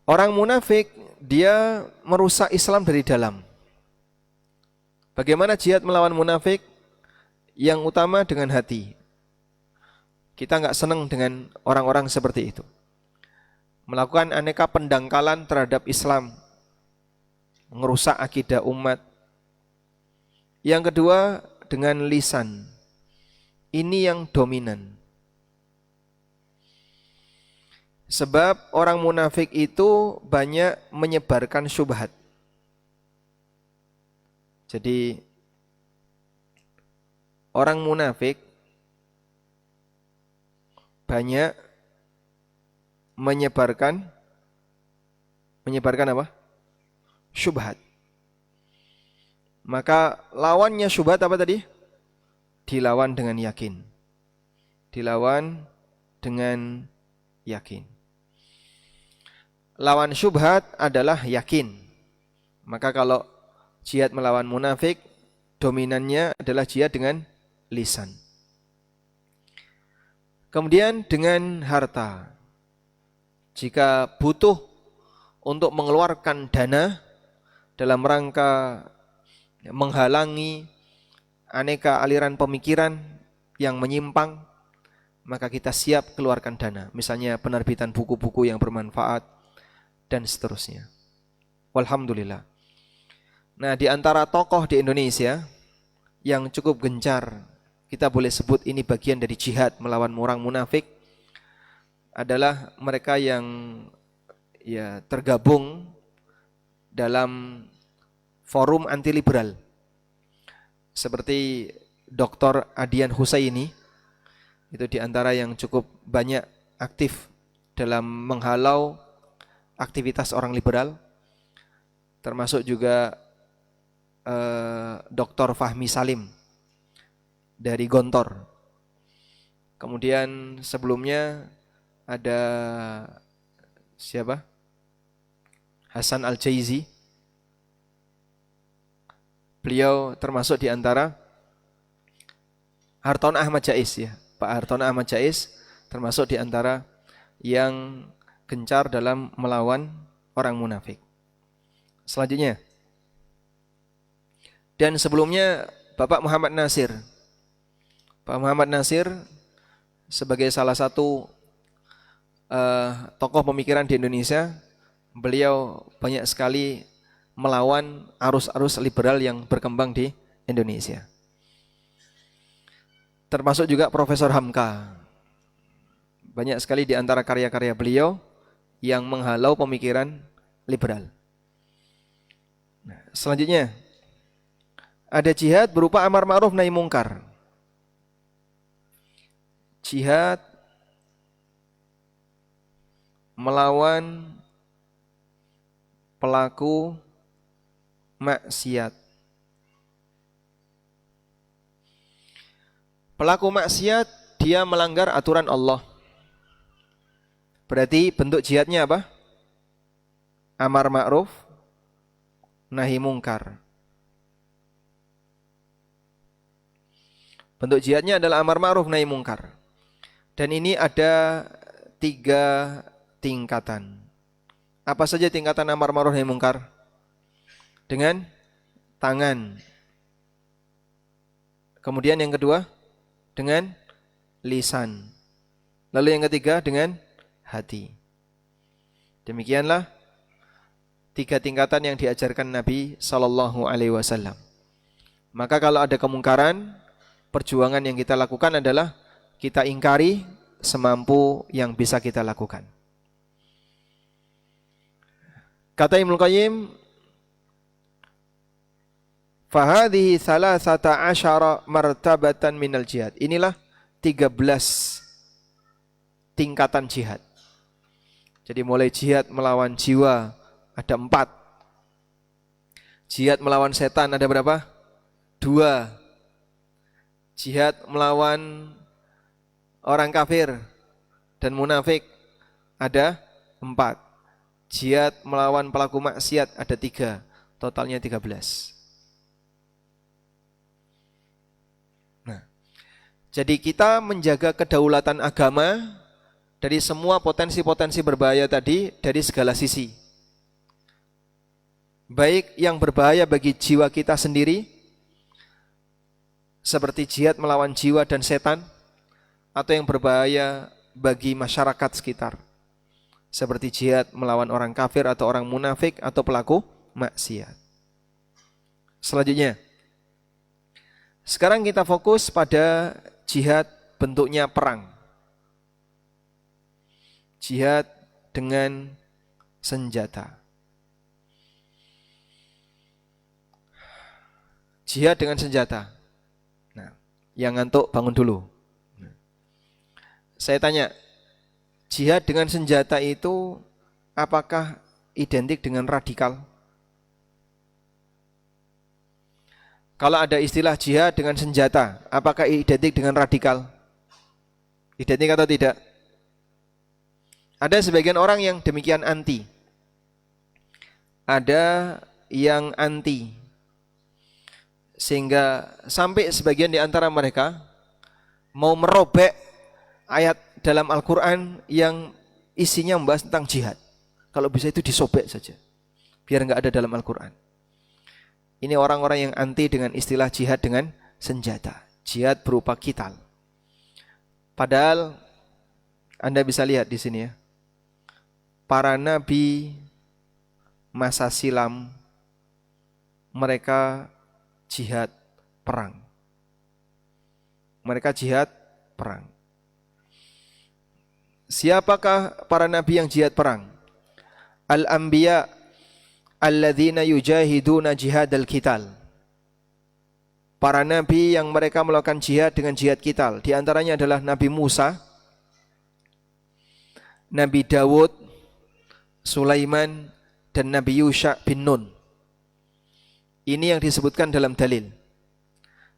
Orang munafik dia merusak Islam dari dalam. Bagaimana jihad melawan munafik? Yang utama dengan hati. Kita enggak senang dengan orang-orang seperti itu. Melakukan aneka pendangkalan terhadap Islam. Merusak akidah umat. Yang kedua dengan lisan. Ini yang dominan. Sebab orang munafik itu banyak menyebarkan syubhat. Jadi orang munafik banyak menyebarkan apa? Syubhat. Maka lawannya syubhat apa tadi? Dilawan dengan yakin. Dilawan dengan yakin. Lawan syubhat adalah yakin. Maka kalau jihad melawan munafik, dominannya adalah jihad dengan lisan. Kemudian dengan harta. Jika butuh untuk mengeluarkan dana dalam rangka menghalangi aneka aliran pemikiran yang menyimpang, maka kita siap keluarkan dana. Misalnya penerbitan buku-buku yang bermanfaat dan seterusnya. Walhamdulillah. Nah, di antara tokoh di Indonesia yang cukup gencar, kita boleh sebut ini bagian dari jihad melawan orang munafik, adalah mereka yang tergabung dalam forum anti liberal. Seperti Dr. Adian Husaini, itu di antara yang cukup banyak aktif dalam menghalau aktivitas orang liberal, termasuk juga Dr. Fahmi Salim dari Gontor. Kemudian sebelumnya ada siapa? Hasan Al-Jaizi. Beliau termasuk di antara Hartono Ahmad Jais ya. Pak Hartono Ahmad Jais termasuk di antara yang gencar dalam melawan orang munafik. Selanjutnya. Dan sebelumnya Bapak Muhammad Nasir. Pak Muhammad Nasir sebagai salah satu tokoh pemikiran di Indonesia, beliau banyak sekali melawan arus-arus liberal yang berkembang di Indonesia. Termasuk juga Profesor Hamka. Banyak sekali di antara karya-karya beliau yang menghalau pemikiran liberal. Nah, selanjutnya ada jihad berupa amar ma'ruf nahi mungkar. Jihad melawan pelaku maksiat. Pelaku maksiat dia melanggar aturan Allah. Berarti bentuk jihadnya apa? Amar ma'ruf nahi mungkar. Bentuk jihadnya adalah amar ma'ruf nahi mungkar. Dan ini ada 3 tingkatan. Apa saja tingkatan amar ma'ruf nahi mungkar? Dengan tangan. Kemudian yang kedua dengan lisan. Lalu yang ketiga dengan hati. Demikianlah 3 tingkatan yang diajarkan Nabi sallallahu alaihi wasallam. Maka kalau ada kemungkaran, perjuangan yang kita lakukan adalah kita ingkari semampu yang bisa kita lakukan. Kata Ibnu Qayyim, fahadhihi 13 martabatan minal jihad. Inilah 13 tingkatan jihad. Jadi mulai jihad melawan jiwa ada 4. Jihad melawan setan ada berapa? 2. Jihad melawan orang kafir dan munafik ada 4. Jihad melawan pelaku maksiat ada 3. Totalnya 13. Nah, jadi kita menjaga kedaulatan agama dari semua potensi-potensi berbahaya tadi dari segala sisi. Baik yang berbahaya bagi jiwa kita sendiri, seperti jihad melawan jiwa dan setan, atau yang berbahaya bagi masyarakat sekitar, seperti jihad melawan orang kafir atau orang munafik atau pelaku maksiat. Selanjutnya, sekarang kita fokus pada jihad bentuknya perang. Jihad dengan senjata. Jihad dengan senjata. Nah, yang ngantuk bangun dulu. Saya tanya, jihad dengan senjata itu apakah identik dengan radikal? Kalau ada istilah jihad dengan senjata, apakah identik dengan radikal? Identik atau tidak? Ada sebagian orang yang demikian anti. Ada yang anti. Sehingga sampai sebagian di antara mereka mau merobek ayat dalam Al-Quran yang isinya membahas tentang jihad. Kalau bisa itu disobek saja, biar enggak ada dalam Al-Quran. Ini orang-orang yang anti dengan istilah jihad dengan senjata. Jihad berupa qital. Padahal Anda bisa lihat di sini ya. Para nabi masa silam mereka jihad perang. Mereka jihad perang. Siapakah para nabi yang jihad perang? Al-anbiya alladzina yujahiduna jihadal qital. Para nabi yang mereka melakukan jihad dengan jihad qital. Di antaranya adalah Nabi Musa, Nabi Dawud, Sulaiman, dan Nabi Yusha bin Nun. Ini yang disebutkan dalam dalil.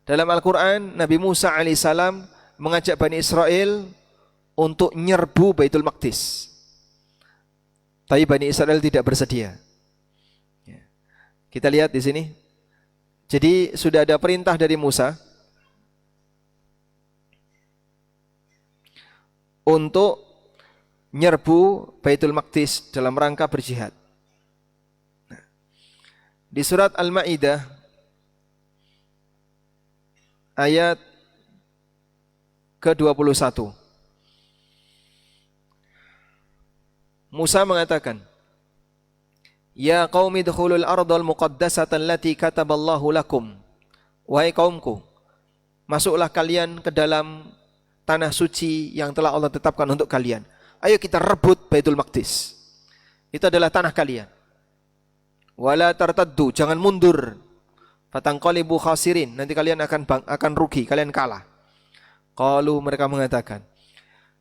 Dalam Al-Quran, Nabi Musa alaihissalam mengajak Bani Israel untuk nyerbu Baitul Maqdis. Tapi Bani Israel tidak bersedia. Kita lihat di sini. Jadi sudah ada perintah dari Musa untuk nyerbu Baitul Maqdis dalam rangka berjihad. Nah, di surat Al-Maidah ayat ke-21. Musa mengatakan, "Ya qaumi dkhulul ardal muqaddasata allati kataballahu lakum." Wahai kaumku, masuklah kalian ke dalam tanah suci yang telah Allah tetapkan untuk kalian. Ayo kita rebut Baitul Maqdis. Itu adalah tanah kalian. Wala tartaddu, jangan mundur. Fatangqalibu khasirin, nanti kalian akan rugi, kalian kalah. Qalu, mereka mengatakan,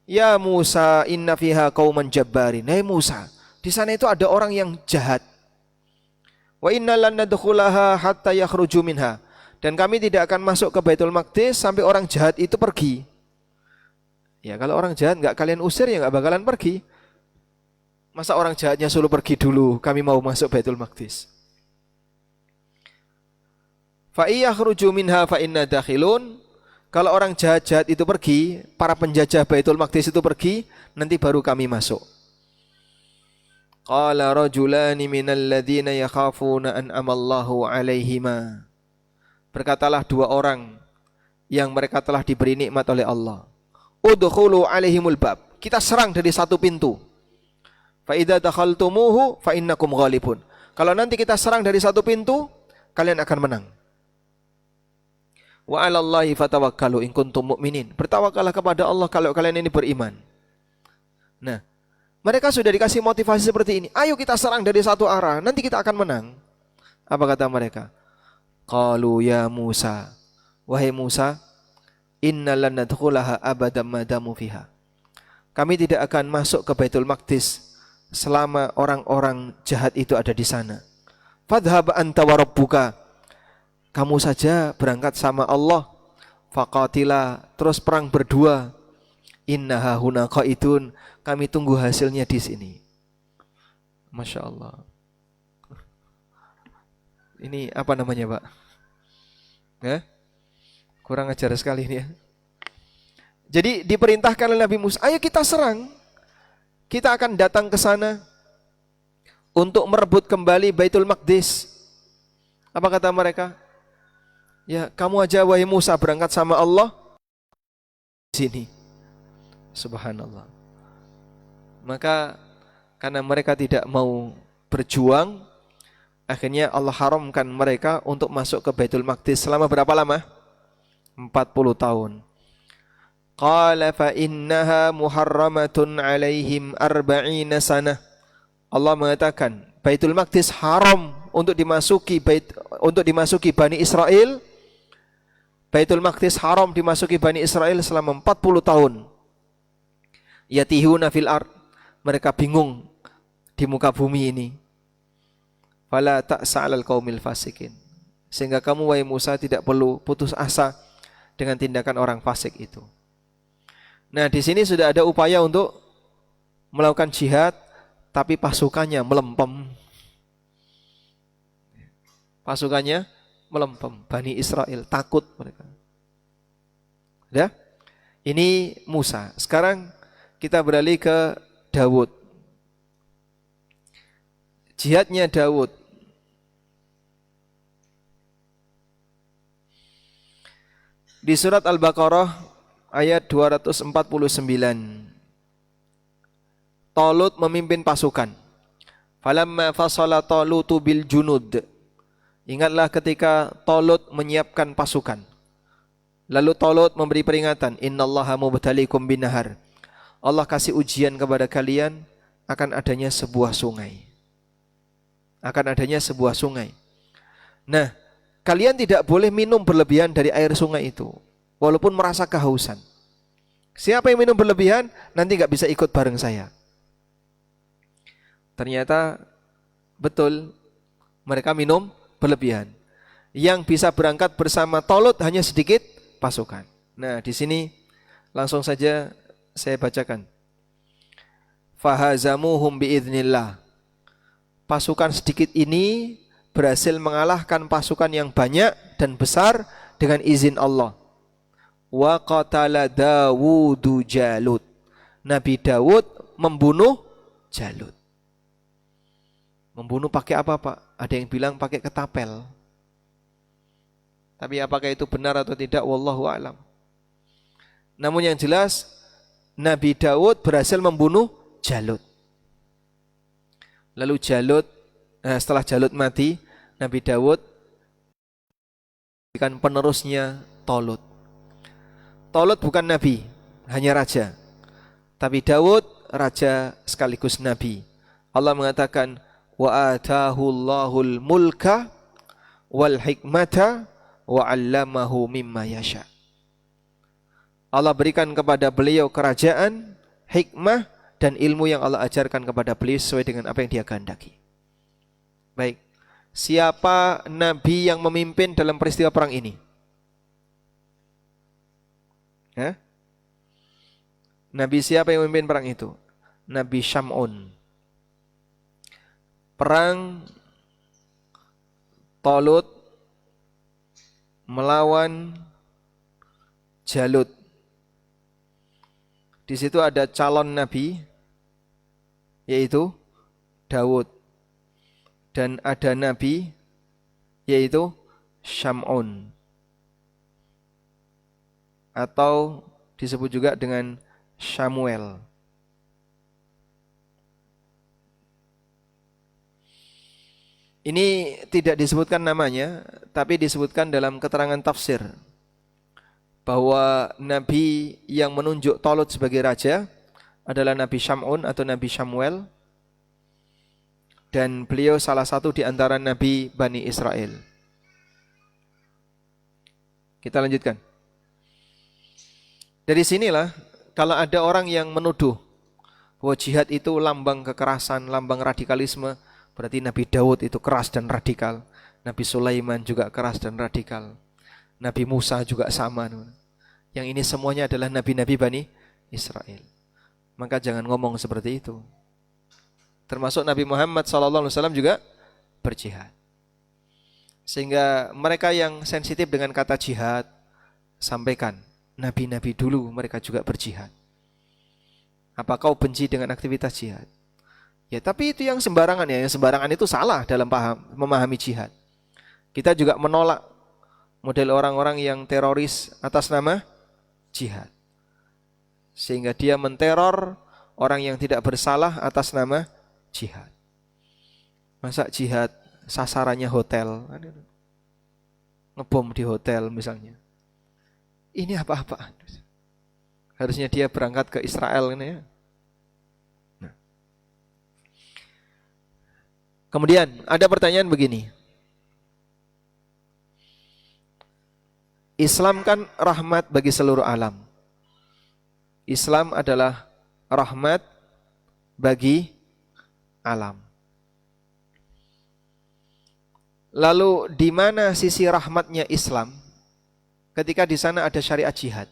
"Ya Musa, inna fiha qauman jabbarin." Hai Musa, di sana itu ada orang yang jahat. Wa inna lan nadkhulaha hatta yakhruju minha. Dan kami tidak akan masuk ke Baitul Maqdis sampai orang jahat itu pergi. Ya kalau orang jahat enggak kalian usir ya enggak bakalan pergi. Masa orang jahatnya suruh pergi dulu, kami mau masuk Baitul Maqdis. Fa iyakhruju minha fa inna dakhilun. Kalau orang jahat-jahat itu pergi, para penjajah Baitul Maqdis itu pergi, nanti baru kami masuk. Qala rajulani minal ladzina yakhafuna an amallahu alaihima. Berkatalah dua orang yang mereka telah diberi nikmat oleh Allah. Udkhulu alaihimul bab. Kita serang dari satu pintu. Fa idza dakhaltumuhu fa innakum ghalibun. Kalau nanti kita serang dari satu pintu, kalian akan menang. Wa 'alallahi fatawakkalu in kuntum mu'minin. Bertawakallah kepada Allah kalau kalian ini beriman. Nah, mereka sudah dikasih motivasi seperti ini. Ayo kita serang dari satu arah, nanti kita akan menang. Apa kata mereka? Qalu ya Musa, wahai Musa, inna lan nadkhulaha abadan ma damu fiha. Kami tidak akan masuk ke Baitul Maqdis selama orang-orang jahat itu ada di sana. Fadhhab anta wa rabbuka. Kamu saja berangkat sama Allah. Faqatila, terus perang berdua. Innaha huna qaidun. Kami tunggu hasilnya di sini. Masya Allah. Ini apa namanya, Pak? Kurang ajar sekali ini ya. Jadi diperintahkan oleh Nabi Musa, ayo kita serang. Kita akan datang ke sana untuk merebut kembali Baitul Maqdis. Apa kata mereka? Ya, kamu aja wahai Musa berangkat sama Allah di sini. Subhanallah. Maka karena mereka tidak mau berjuang, akhirnya Allah haramkan mereka untuk masuk ke Baitul Maqdis selama berapa lama? 40 tahun. Qala fa innaha muharramatun alaihim arba'ina sanah. Allah mengatakan Baitul Maqdis haram untuk dimasuki Bani Israel. Baitul Maqdis haram dimasuki Bani Israel selama 40 tahun. Yatihuna fil ard. Mereka bingung di muka bumi ini. Fala ta'sa'alal qaumil fasikin. Sehingga kamu wahai Musa tidak perlu putus asa dengan tindakan orang fasik itu. Nah, di sini sudah ada upaya untuk melakukan jihad, tapi pasukannya melempem. Pasukannya melempem. Bani Israel takut mereka. Ya? Ini Musa. Sekarang kita beralih ke Daud. Jihadnya Daud. Di surat Al-Baqarah ayat 249. Talut memimpin pasukan. Falamma fasala Talutu bil junud. Ingatlah ketika Talut menyiapkan pasukan. Lalu Talut memberi peringatan, innallaha mubtaliikum binahar. Allah kasih ujian kepada kalian akan adanya sebuah sungai. Akan adanya sebuah sungai. Nah, kalian tidak boleh minum berlebihan dari air sungai itu, walaupun merasa kehausan. Siapa yang minum berlebihan, nanti gak bisa ikut bareng saya. Ternyata betul, mereka minum berlebihan. Yang bisa berangkat bersama Talut hanya sedikit pasukan. Nah, di sini langsung saja saya bacakan. Fahazamuhum biidznillah. Pasukan sedikit ini berhasil mengalahkan pasukan yang banyak dan besar dengan izin Allah. Wa qatala Dawudu Jalut. Nabi Dawud membunuh Jalut. Membunuh pakai apa, Pak? Ada yang bilang pakai ketapel. Tapi apakah itu benar atau tidak, wallahu a'lam. Namun yang jelas Nabi Daud berhasil membunuh Jalut. Lalu setelah Jalut mati, Nabi Daud kan penerusnya Tolut. Tolut bukan nabi, hanya raja. Tapi Daud raja sekaligus nabi. Allah mengatakan wa atahullahul mulka wal hikmata wa 'allamahu mimma yasha. Allah berikan kepada beliau kerajaan, hikmah dan ilmu yang Allah ajarkan kepada beliau sesuai dengan apa yang Dia kehendaki. Baik. Siapa nabi yang memimpin dalam peristiwa perang ini? Nabi siapa yang memimpin perang itu? Nabi Syam'un. Perang Tolut melawan Jalut. Di situ ada calon nabi yaitu Daud dan ada nabi yaitu Syam'un atau disebut juga dengan Samuel. Ini tidak disebutkan namanya, tapi disebutkan dalam keterangan tafsir bahwa nabi yang menunjuk Tolut sebagai raja adalah Nabi Syam'un atau Nabi Samuel, dan beliau salah satu di antara nabi Bani Israel. Kita lanjutkan. Dari sinilah kalau ada orang yang menuduh bahwa jihad itu lambang kekerasan, lambang radikalisme, berarti Nabi Daud itu keras dan radikal. Nabi Sulaiman juga keras dan radikal. Nabi Musa juga sama. Yang ini semuanya adalah nabi-nabi Bani Israel. Maka jangan ngomong seperti itu. Termasuk Nabi Muhammad SAW juga berjihad. Sehingga mereka yang sensitif dengan kata jihad, sampaikan, nabi-nabi dulu mereka juga berjihad. Apa kau benci dengan aktivitas jihad? Ya tapi itu yang sembarangan ya. Yang sembarangan itu salah dalam memahami jihad. Kita juga menolak model orang-orang yang teroris atas nama jihad. Sehingga dia menteror orang yang tidak bersalah atas nama jihad. Masa jihad sasarannya hotel, ngebom di hotel misalnya. Ini apa-apaan? Harusnya dia berangkat ke Israel ini ya. Nah. Kemudian ada pertanyaan begini. Islam kan rahmat bagi seluruh alam. Islam adalah rahmat bagi alam. Lalu di mana sisi rahmatnya Islam ketika di sana ada syariat jihad?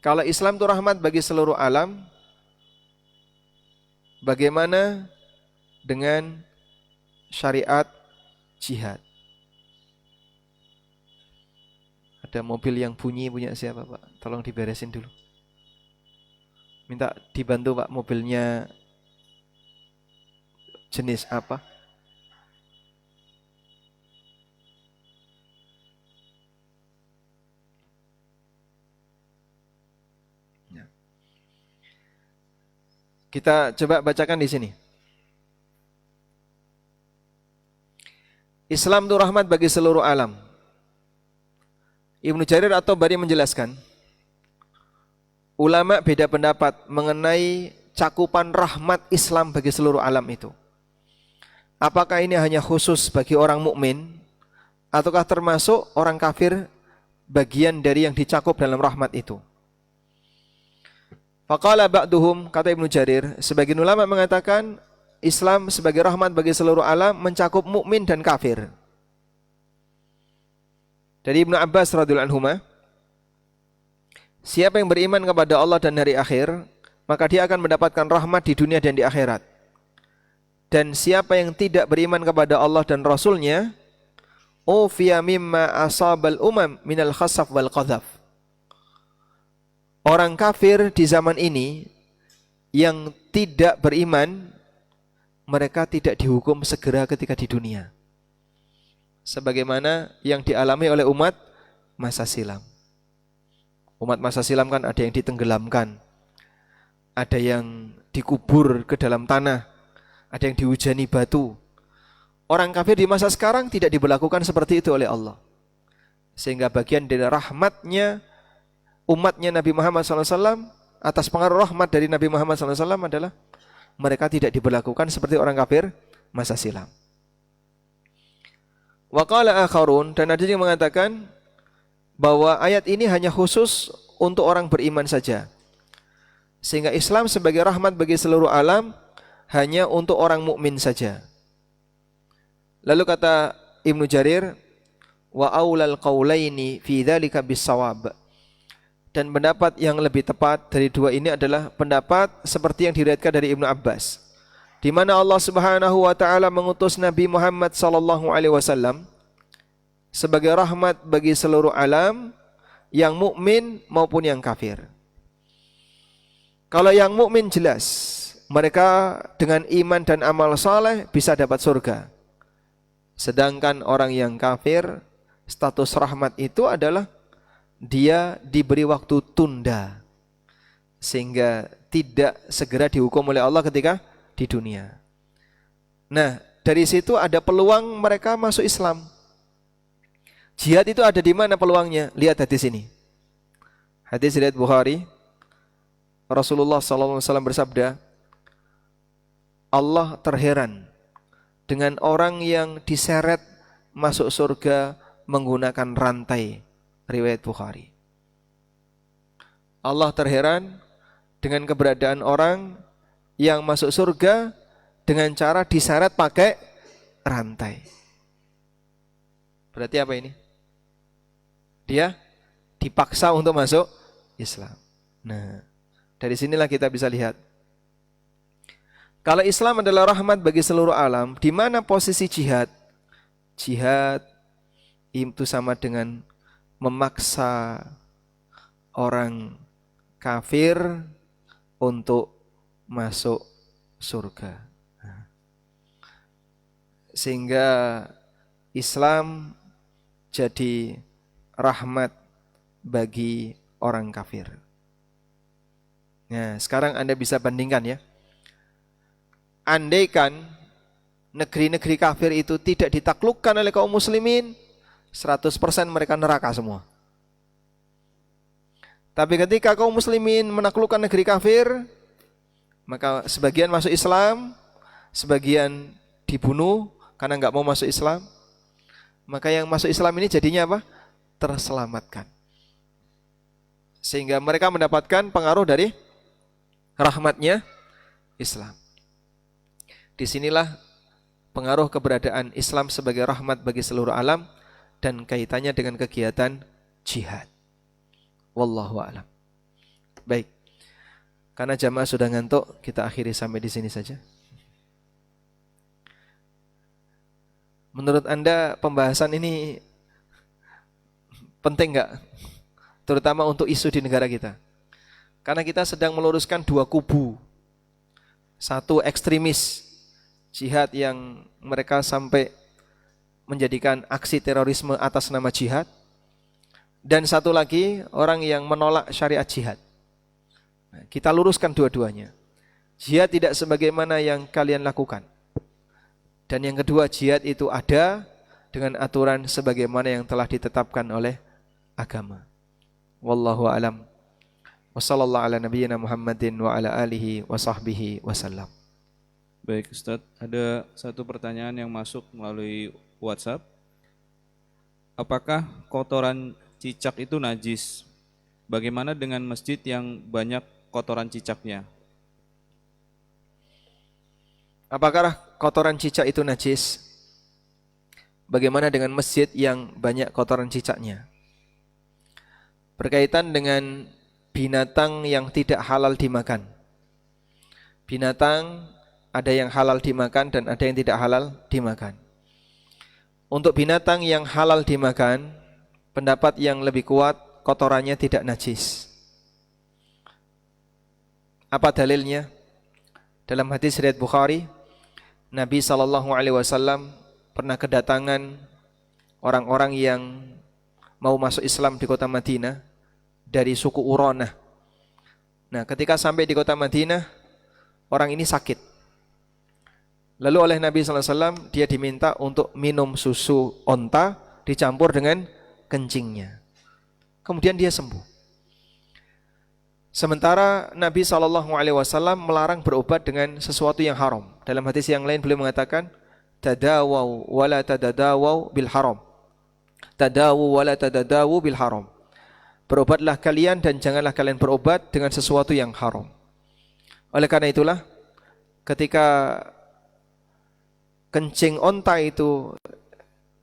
Kalau Islam itu rahmat bagi seluruh alam, bagaimana dengan syariat jihad? Ada mobil yang bunyi punya siapa Pak? Tolong diberesin dulu. Minta dibantu Pak, mobilnya jenis apa? Ya. Kita coba bacakan di sini. Islam itu rahmat bagi seluruh alam. Ibnu Jarir at-Tabari menjelaskan, ulama beda pendapat mengenai cakupan rahmat Islam bagi seluruh alam itu. Apakah ini hanya khusus bagi orang mukmin ataukah termasuk orang kafir bagian dari yang dicakup dalam rahmat itu? Faqala ba'duhum, kata Ibnu Jarir, sebagian ulama mengatakan Islam sebagai rahmat bagi seluruh alam mencakup mukmin dan kafir. Dari Ibnu Abbas radhiyallahu anhuma, siapa yang beriman kepada Allah dan hari akhir, maka dia akan mendapatkan rahmat di dunia dan di akhirat. Dan siapa yang tidak beriman kepada Allah dan Rasulnya, ufiya mimma asabal umam minal khasaf wal qadhaf. Orang kafir di zaman ini yang tidak beriman, mereka tidak dihukum segera ketika di dunia, sebagaimana yang dialami oleh umat masa silam. Umat masa silam kan ada yang ditenggelamkan, ada yang dikubur ke dalam tanah, ada yang dihujani batu. Orang kafir di masa sekarang tidak diberlakukan seperti itu oleh Allah. Sehingga bagian dari rahmatnya umatnya Nabi Muhammad SAW, atas pengaruh rahmat dari Nabi Muhammad SAW adalah mereka tidak diberlakukan seperti orang kafir masa silam. Wa qala akharun, dan ada yang mengatakan bahwa ayat ini hanya khusus untuk orang beriman saja. Sehingga Islam sebagai rahmat bagi seluruh alam hanya untuk orang mukmin saja. Lalu kata Ibnu Jarir, wa aulal qaulaini fi dzalika bis-shawab. Dan pendapat yang lebih tepat dari dua ini adalah pendapat seperti yang diriwayatkan dari Ibnu Abbas, di mana Allah Subhanahu wa taala mengutus Nabi Muhammad sallallahu alaihi wasallam sebagai rahmat bagi seluruh alam, yang mukmin maupun yang kafir. Kalau yang mukmin jelas mereka dengan iman dan amal saleh bisa dapat surga. Sedangkan orang yang kafir, status rahmat itu adalah dia diberi waktu tunda sehingga tidak segera dihukum oleh Allah ketika di dunia. Nah, dari situ ada peluang mereka masuk Islam. Jihad itu ada di mana peluangnya? Lihat hadis ini. Hadis riwayat Bukhari. Rasulullah SAW bersabda, Allah terheran dengan orang yang diseret masuk surga menggunakan rantai. Riwayat Bukhari. Allah terheran dengan keberadaan orang yang masuk surga dengan cara diseret pakai rantai. Berarti apa ini? Dia dipaksa untuk masuk Islam. Nah, dari sinilah kita bisa lihat. Kalau Islam adalah rahmat bagi seluruh alam, di mana posisi jihad? Jihad itu sama dengan memaksa orang kafir untuk masuk surga. Sehingga Islam jadi rahmat bagi orang kafir. Nah, sekarang Anda bisa bandingkan ya. Andaikan negeri-negeri kafir itu tidak ditaklukkan oleh kaum muslimin, 100% mereka neraka semua. Tapi ketika kaum muslimin menaklukkan negeri kafir, maka sebagian masuk Islam, sebagian dibunuh karena nggak mau masuk Islam. Maka yang masuk Islam ini jadinya apa? Terselamatkan. Sehingga mereka mendapatkan pengaruh dari rahmatnya Islam. Disinilah pengaruh keberadaan Islam sebagai rahmat bagi seluruh alam dan kaitannya dengan kegiatan jihad. Wallahu a'lam. Baik. Karena jamaah sudah ngantuk, kita akhiri sampai di sini saja. Menurut Anda pembahasan ini penting enggak? Terutama untuk isu di negara kita. Karena kita sedang meluruskan dua kubu. Satu ekstremis jihad yang mereka sampai menjadikan aksi terorisme atas nama jihad. Dan satu lagi orang yang menolak syariat jihad. Nah, kita luruskan dua-duanya. Jihad tidak sebagaimana yang kalian lakukan. Dan yang kedua, jihad itu ada dengan aturan sebagaimana yang telah ditetapkan oleh agama. Wallahu a'lam. Wassallallahu ala nabiyyina Muhammadin wa ala alihi wa sahbihi wasallam. Baik Ustadz, ada satu pertanyaan yang masuk melalui WhatsApp. Apakah kotoran cicak itu najis? Bagaimana dengan masjid yang banyak kotoran cicaknya? Apakah kotoran cicak itu najis? Bagaimana dengan masjid yang banyak kotoran cicaknya? Berkaitan dengan binatang yang tidak halal dimakan. Binatang ada yang halal dimakan dan ada yang tidak halal dimakan. Untuk binatang yang halal dimakan, pendapat yang lebih kuat, kotorannya tidak najis. Apa dalilnya? Dalam hadis riwayat Bukhari, Nabi SAW pernah kedatangan orang-orang yang mau masuk Islam di kota Madinah dari suku Uranah. Nah, ketika sampai di kota Madinah, orang ini sakit. Lalu oleh Nabi SAW dia diminta untuk minum susu onta dicampur dengan kencingnya. Kemudian dia sembuh. Sementara Nabi SAW melarang berobat dengan sesuatu yang haram. Dalam hadis yang lain beliau mengatakan, tadawaw wala tadadawaw bil haram. Tadawu wala tadadawu bil haram. Berobatlah kalian dan janganlah kalian berobat dengan sesuatu yang haram. Oleh karena itulah ketika kencing onta itu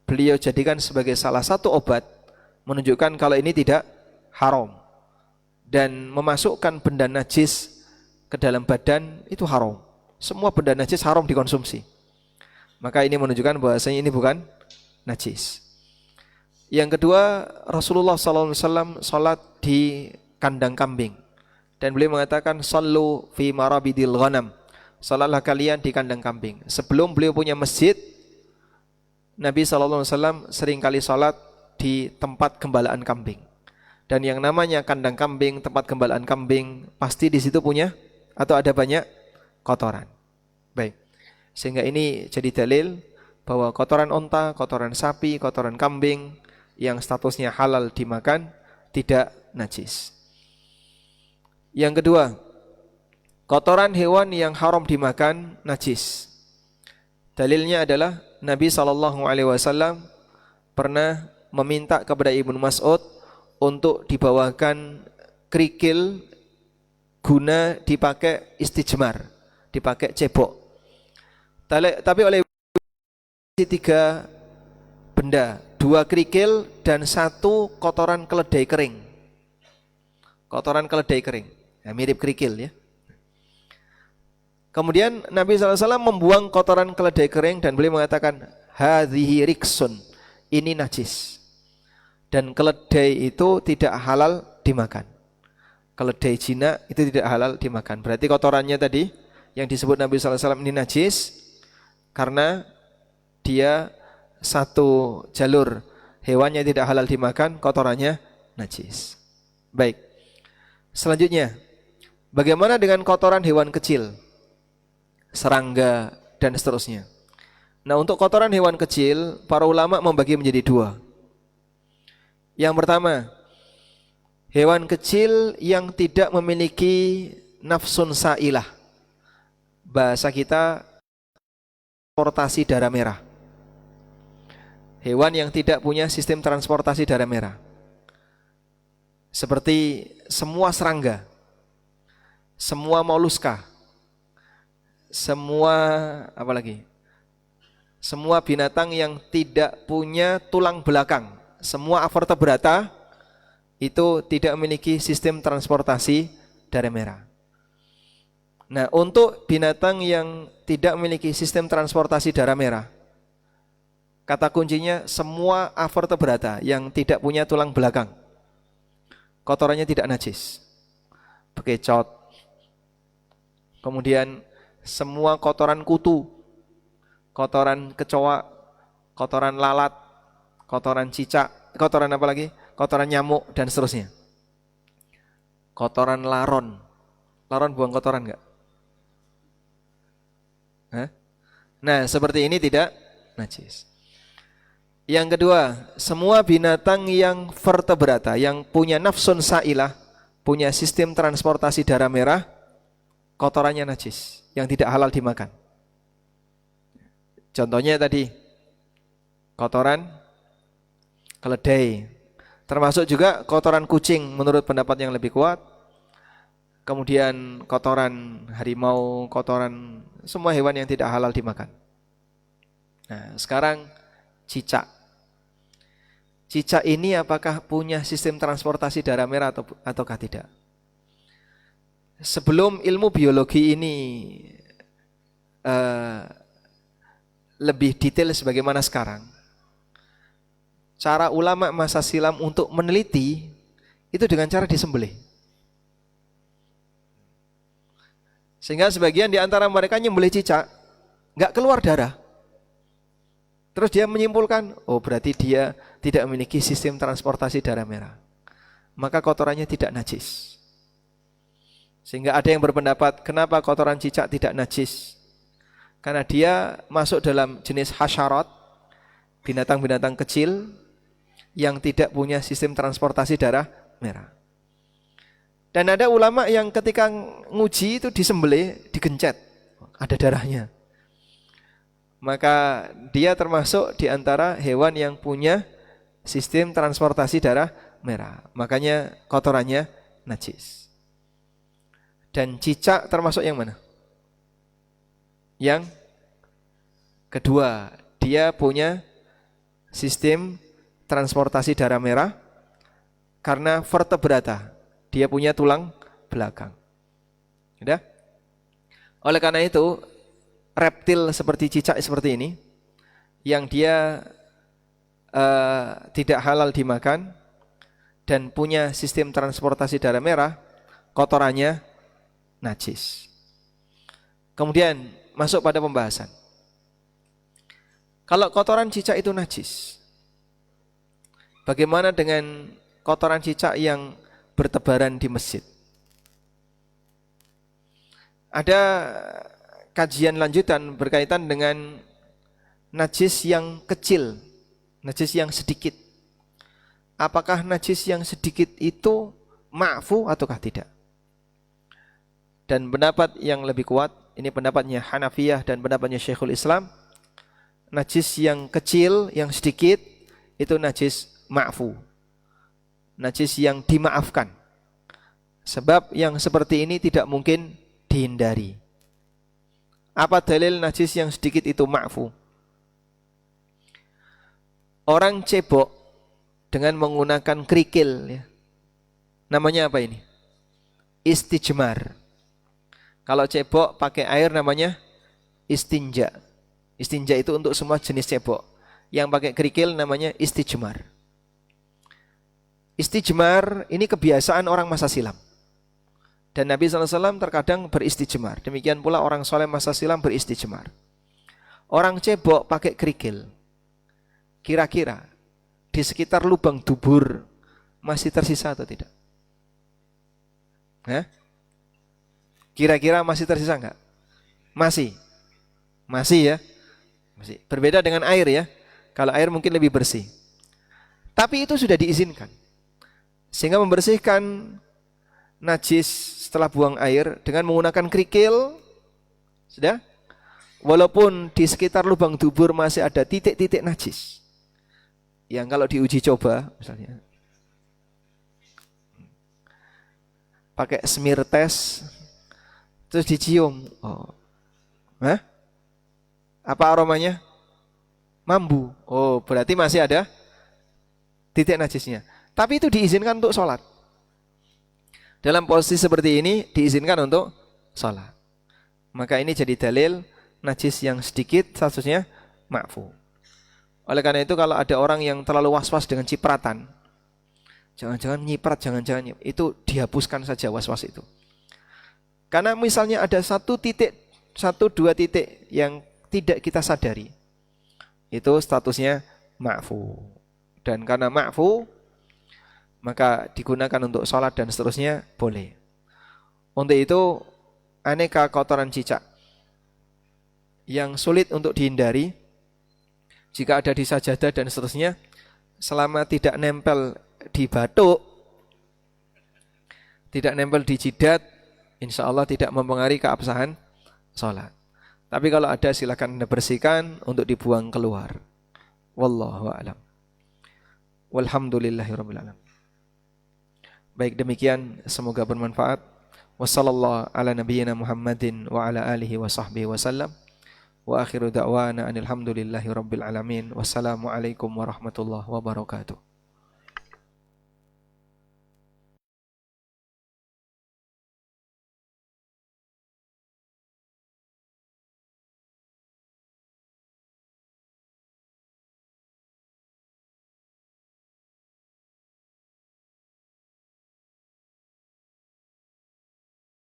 beliau jadikan sebagai salah satu obat, menunjukkan kalau ini tidak haram. Dan memasukkan benda najis ke dalam badan itu haram. Semua benda najis haram dikonsumsi. Maka ini menunjukkan bahwasanya ini bukan najis. Yang kedua, Rasulullah SAW salat di kandang kambing. Dan beliau mengatakan, sallu fi marabidil ghanam. Salatlah kalian di kandang kambing. Sebelum beliau punya masjid, Nabi SAW seringkali salat di tempat gembalaan kambing. Dan yang namanya kandang kambing, tempat gembalaan kambing, pasti di situ punya atau ada banyak kotoran. Baik. Sehingga ini jadi dalil bahwa kotoran onta, kotoran sapi, kotoran kambing yang statusnya halal dimakan tidak najis. Yang kedua, kotoran hewan yang haram dimakan najis. Dalilnya adalah Nabi SAW pernah meminta kepada Ibnu Mas'ud untuk dibawakan kerikil guna dipakai istijmar, dipakai cebok. Tapi oleh tiga benda, 2 kerikil dan 1 kotoran keledai kering. Kotoran keledai kering, ya, mirip kerikil ya. Kemudian Nabi SAW membuang kotoran keledai kering dan beliau mengatakan, hadhihi riksun, ini najis. Dan keledai itu tidak halal dimakan. Keledai Cina itu tidak halal dimakan. Berarti kotorannya tadi yang disebut Nabi SAW ini najis karena dia satu jalur hewannya tidak halal dimakan, kotorannya najis. Baik. Selanjutnya, bagaimana dengan kotoran hewan kecil? Serangga dan seterusnya. Nah, untuk kotoran hewan kecil, para ulama membagi menjadi 2. Yang pertama, hewan kecil yang tidak memiliki nafsun sa'ilah. Bahasa kita, transportasi darah merah. Hewan yang tidak punya sistem transportasi darah merah. Seperti semua serangga, semua moluska, semua semua binatang yang tidak punya tulang belakang, semua avertebrata itu tidak memiliki sistem transportasi darah merah. Nah, untuk binatang yang tidak memiliki sistem transportasi darah merah, kata kuncinya semua avertebrata yang tidak punya tulang belakang, kotorannya tidak najis. Bekecot, kemudian semua kotoran kutu, kotoran kecoa, kotoran lalat, kotoran cicak, kotoran apa lagi? Kotoran nyamuk dan seterusnya. Kotoran laron. Laron buang kotoran enggak? Nah, seperti ini tidak najis. Yang kedua, semua binatang yang vertebrata, yang punya nafsun sa'ilah, punya sistem transportasi darah merah, kotorannya najis, yang tidak halal dimakan. Contohnya tadi, kotoran keledai, termasuk juga kotoran kucing menurut pendapat yang lebih kuat. Kemudian kotoran harimau, kotoran semua hewan yang tidak halal dimakan. Nah, sekarang cicak. Cicak ini apakah punya sistem transportasi darah merah ataukah tidak? Sebelum ilmu biologi ini lebih detail sebagaimana sekarang, cara ulama masa silam untuk meneliti itu dengan cara disembelih. Sehingga sebagian di antara mereka nyembelih cicak, nggak keluar darah. Terus dia menyimpulkan, oh berarti dia tidak memiliki sistem transportasi darah merah. Maka kotorannya tidak najis. Sehingga ada yang berpendapat, kenapa kotoran cicak tidak najis? Karena dia masuk dalam jenis hasyarat, binatang-binatang kecil yang tidak punya sistem transportasi darah merah. Dan ada ulama yang ketika nguji itu disembelih, digencet, ada darahnya. Maka dia termasuk di antara hewan yang punya sistem transportasi darah merah. Makanya kotorannya najis. Dan cicak termasuk yang mana? Yang kedua, dia punya sistem transportasi darah merah karena vertebrata. Dia punya tulang belakang. Sudah? Oleh karena itu, reptil seperti cicak seperti ini yang dia tidak halal dimakan dan punya sistem transportasi darah merah, kotorannya najis. Kemudian masuk pada pembahasan. Kalau kotoran cicak itu najis, bagaimana dengan kotoran cicak yang bertebaran di masjid? Ada kajian lanjutan berkaitan dengan najis yang kecil, najis yang sedikit. Apakah najis yang sedikit itu ma'fu ataukah tidak? Dan pendapat yang lebih kuat, ini pendapatnya Hanafiyah dan pendapatnya Syekhul Islam, najis yang kecil, yang sedikit, itu najis ma'fu. Najis yang dimaafkan. Sebab yang seperti ini tidak mungkin dihindari. Apa dalil najis yang sedikit itu ma'fu? Orang cebok dengan menggunakan kerikil, ya. Namanya apa ini? Istijmar. Kalau cebok pakai air namanya istinja. Istinja itu untuk semua jenis cebok. Yang pakai kerikil namanya istijmar. Istijmar ini kebiasaan orang masa silam. Dan Nabi SAW terkadang beristijmar. Demikian pula orang soleh masa silam beristijmar. Orang cebok pakai kerikil. Kira-kira di sekitar lubang dubur masih tersisa atau tidak? Hah? Kira-kira masih tersisa enggak? Masih. Masih ya. Masih. Berbeda dengan air ya. Kalau air mungkin lebih bersih. Tapi itu sudah diizinkan. Sehingga membersihkan najis setelah buang air dengan menggunakan kerikil. Sudah? Walaupun di sekitar lubang dubur masih ada titik-titik najis. Yang kalau diuji coba misalnya. Pakai smear test. Terus dicium. Oh. Hah? Apa aromanya? Mambu. Oh, berarti masih ada titik najisnya. Tapi itu diizinkan untuk sholat. Dalam posisi seperti ini diizinkan untuk sholat. Maka ini jadi dalil najis yang sedikit statusnya ma'fu. Oleh karena itu kalau ada orang yang terlalu was-was dengan cipratan, jangan-jangan nyiprat, jangan-jangan itu dihapuskan saja was-was itu. Karena misalnya ada satu dua titik yang tidak kita sadari, itu statusnya ma'fu. Dan karena ma'fu, maka digunakan untuk sholat dan seterusnya boleh. Untuk itu, aneka kotoran cicak yang sulit untuk dihindari, jika ada di sajadah dan seterusnya, selama tidak nempel di batuk, tidak nempel di jidat, insya Allah tidak mempengaruhi keabsahan sholat. Tapi kalau ada silakan Anda bersihkan untuk dibuang keluar. Wallahu a'lam. Walhamdulillahirabbil alamin. Baik, demikian semoga bermanfaat. Wassallallahu ala nabiyyina Muhammadin wa ala alihi wa sahbihi wasallam. Wa akhiru da'wana anil hamdulillahi rabbil alamin. Wassalamualaikum warahmatullahi wabarakatuh.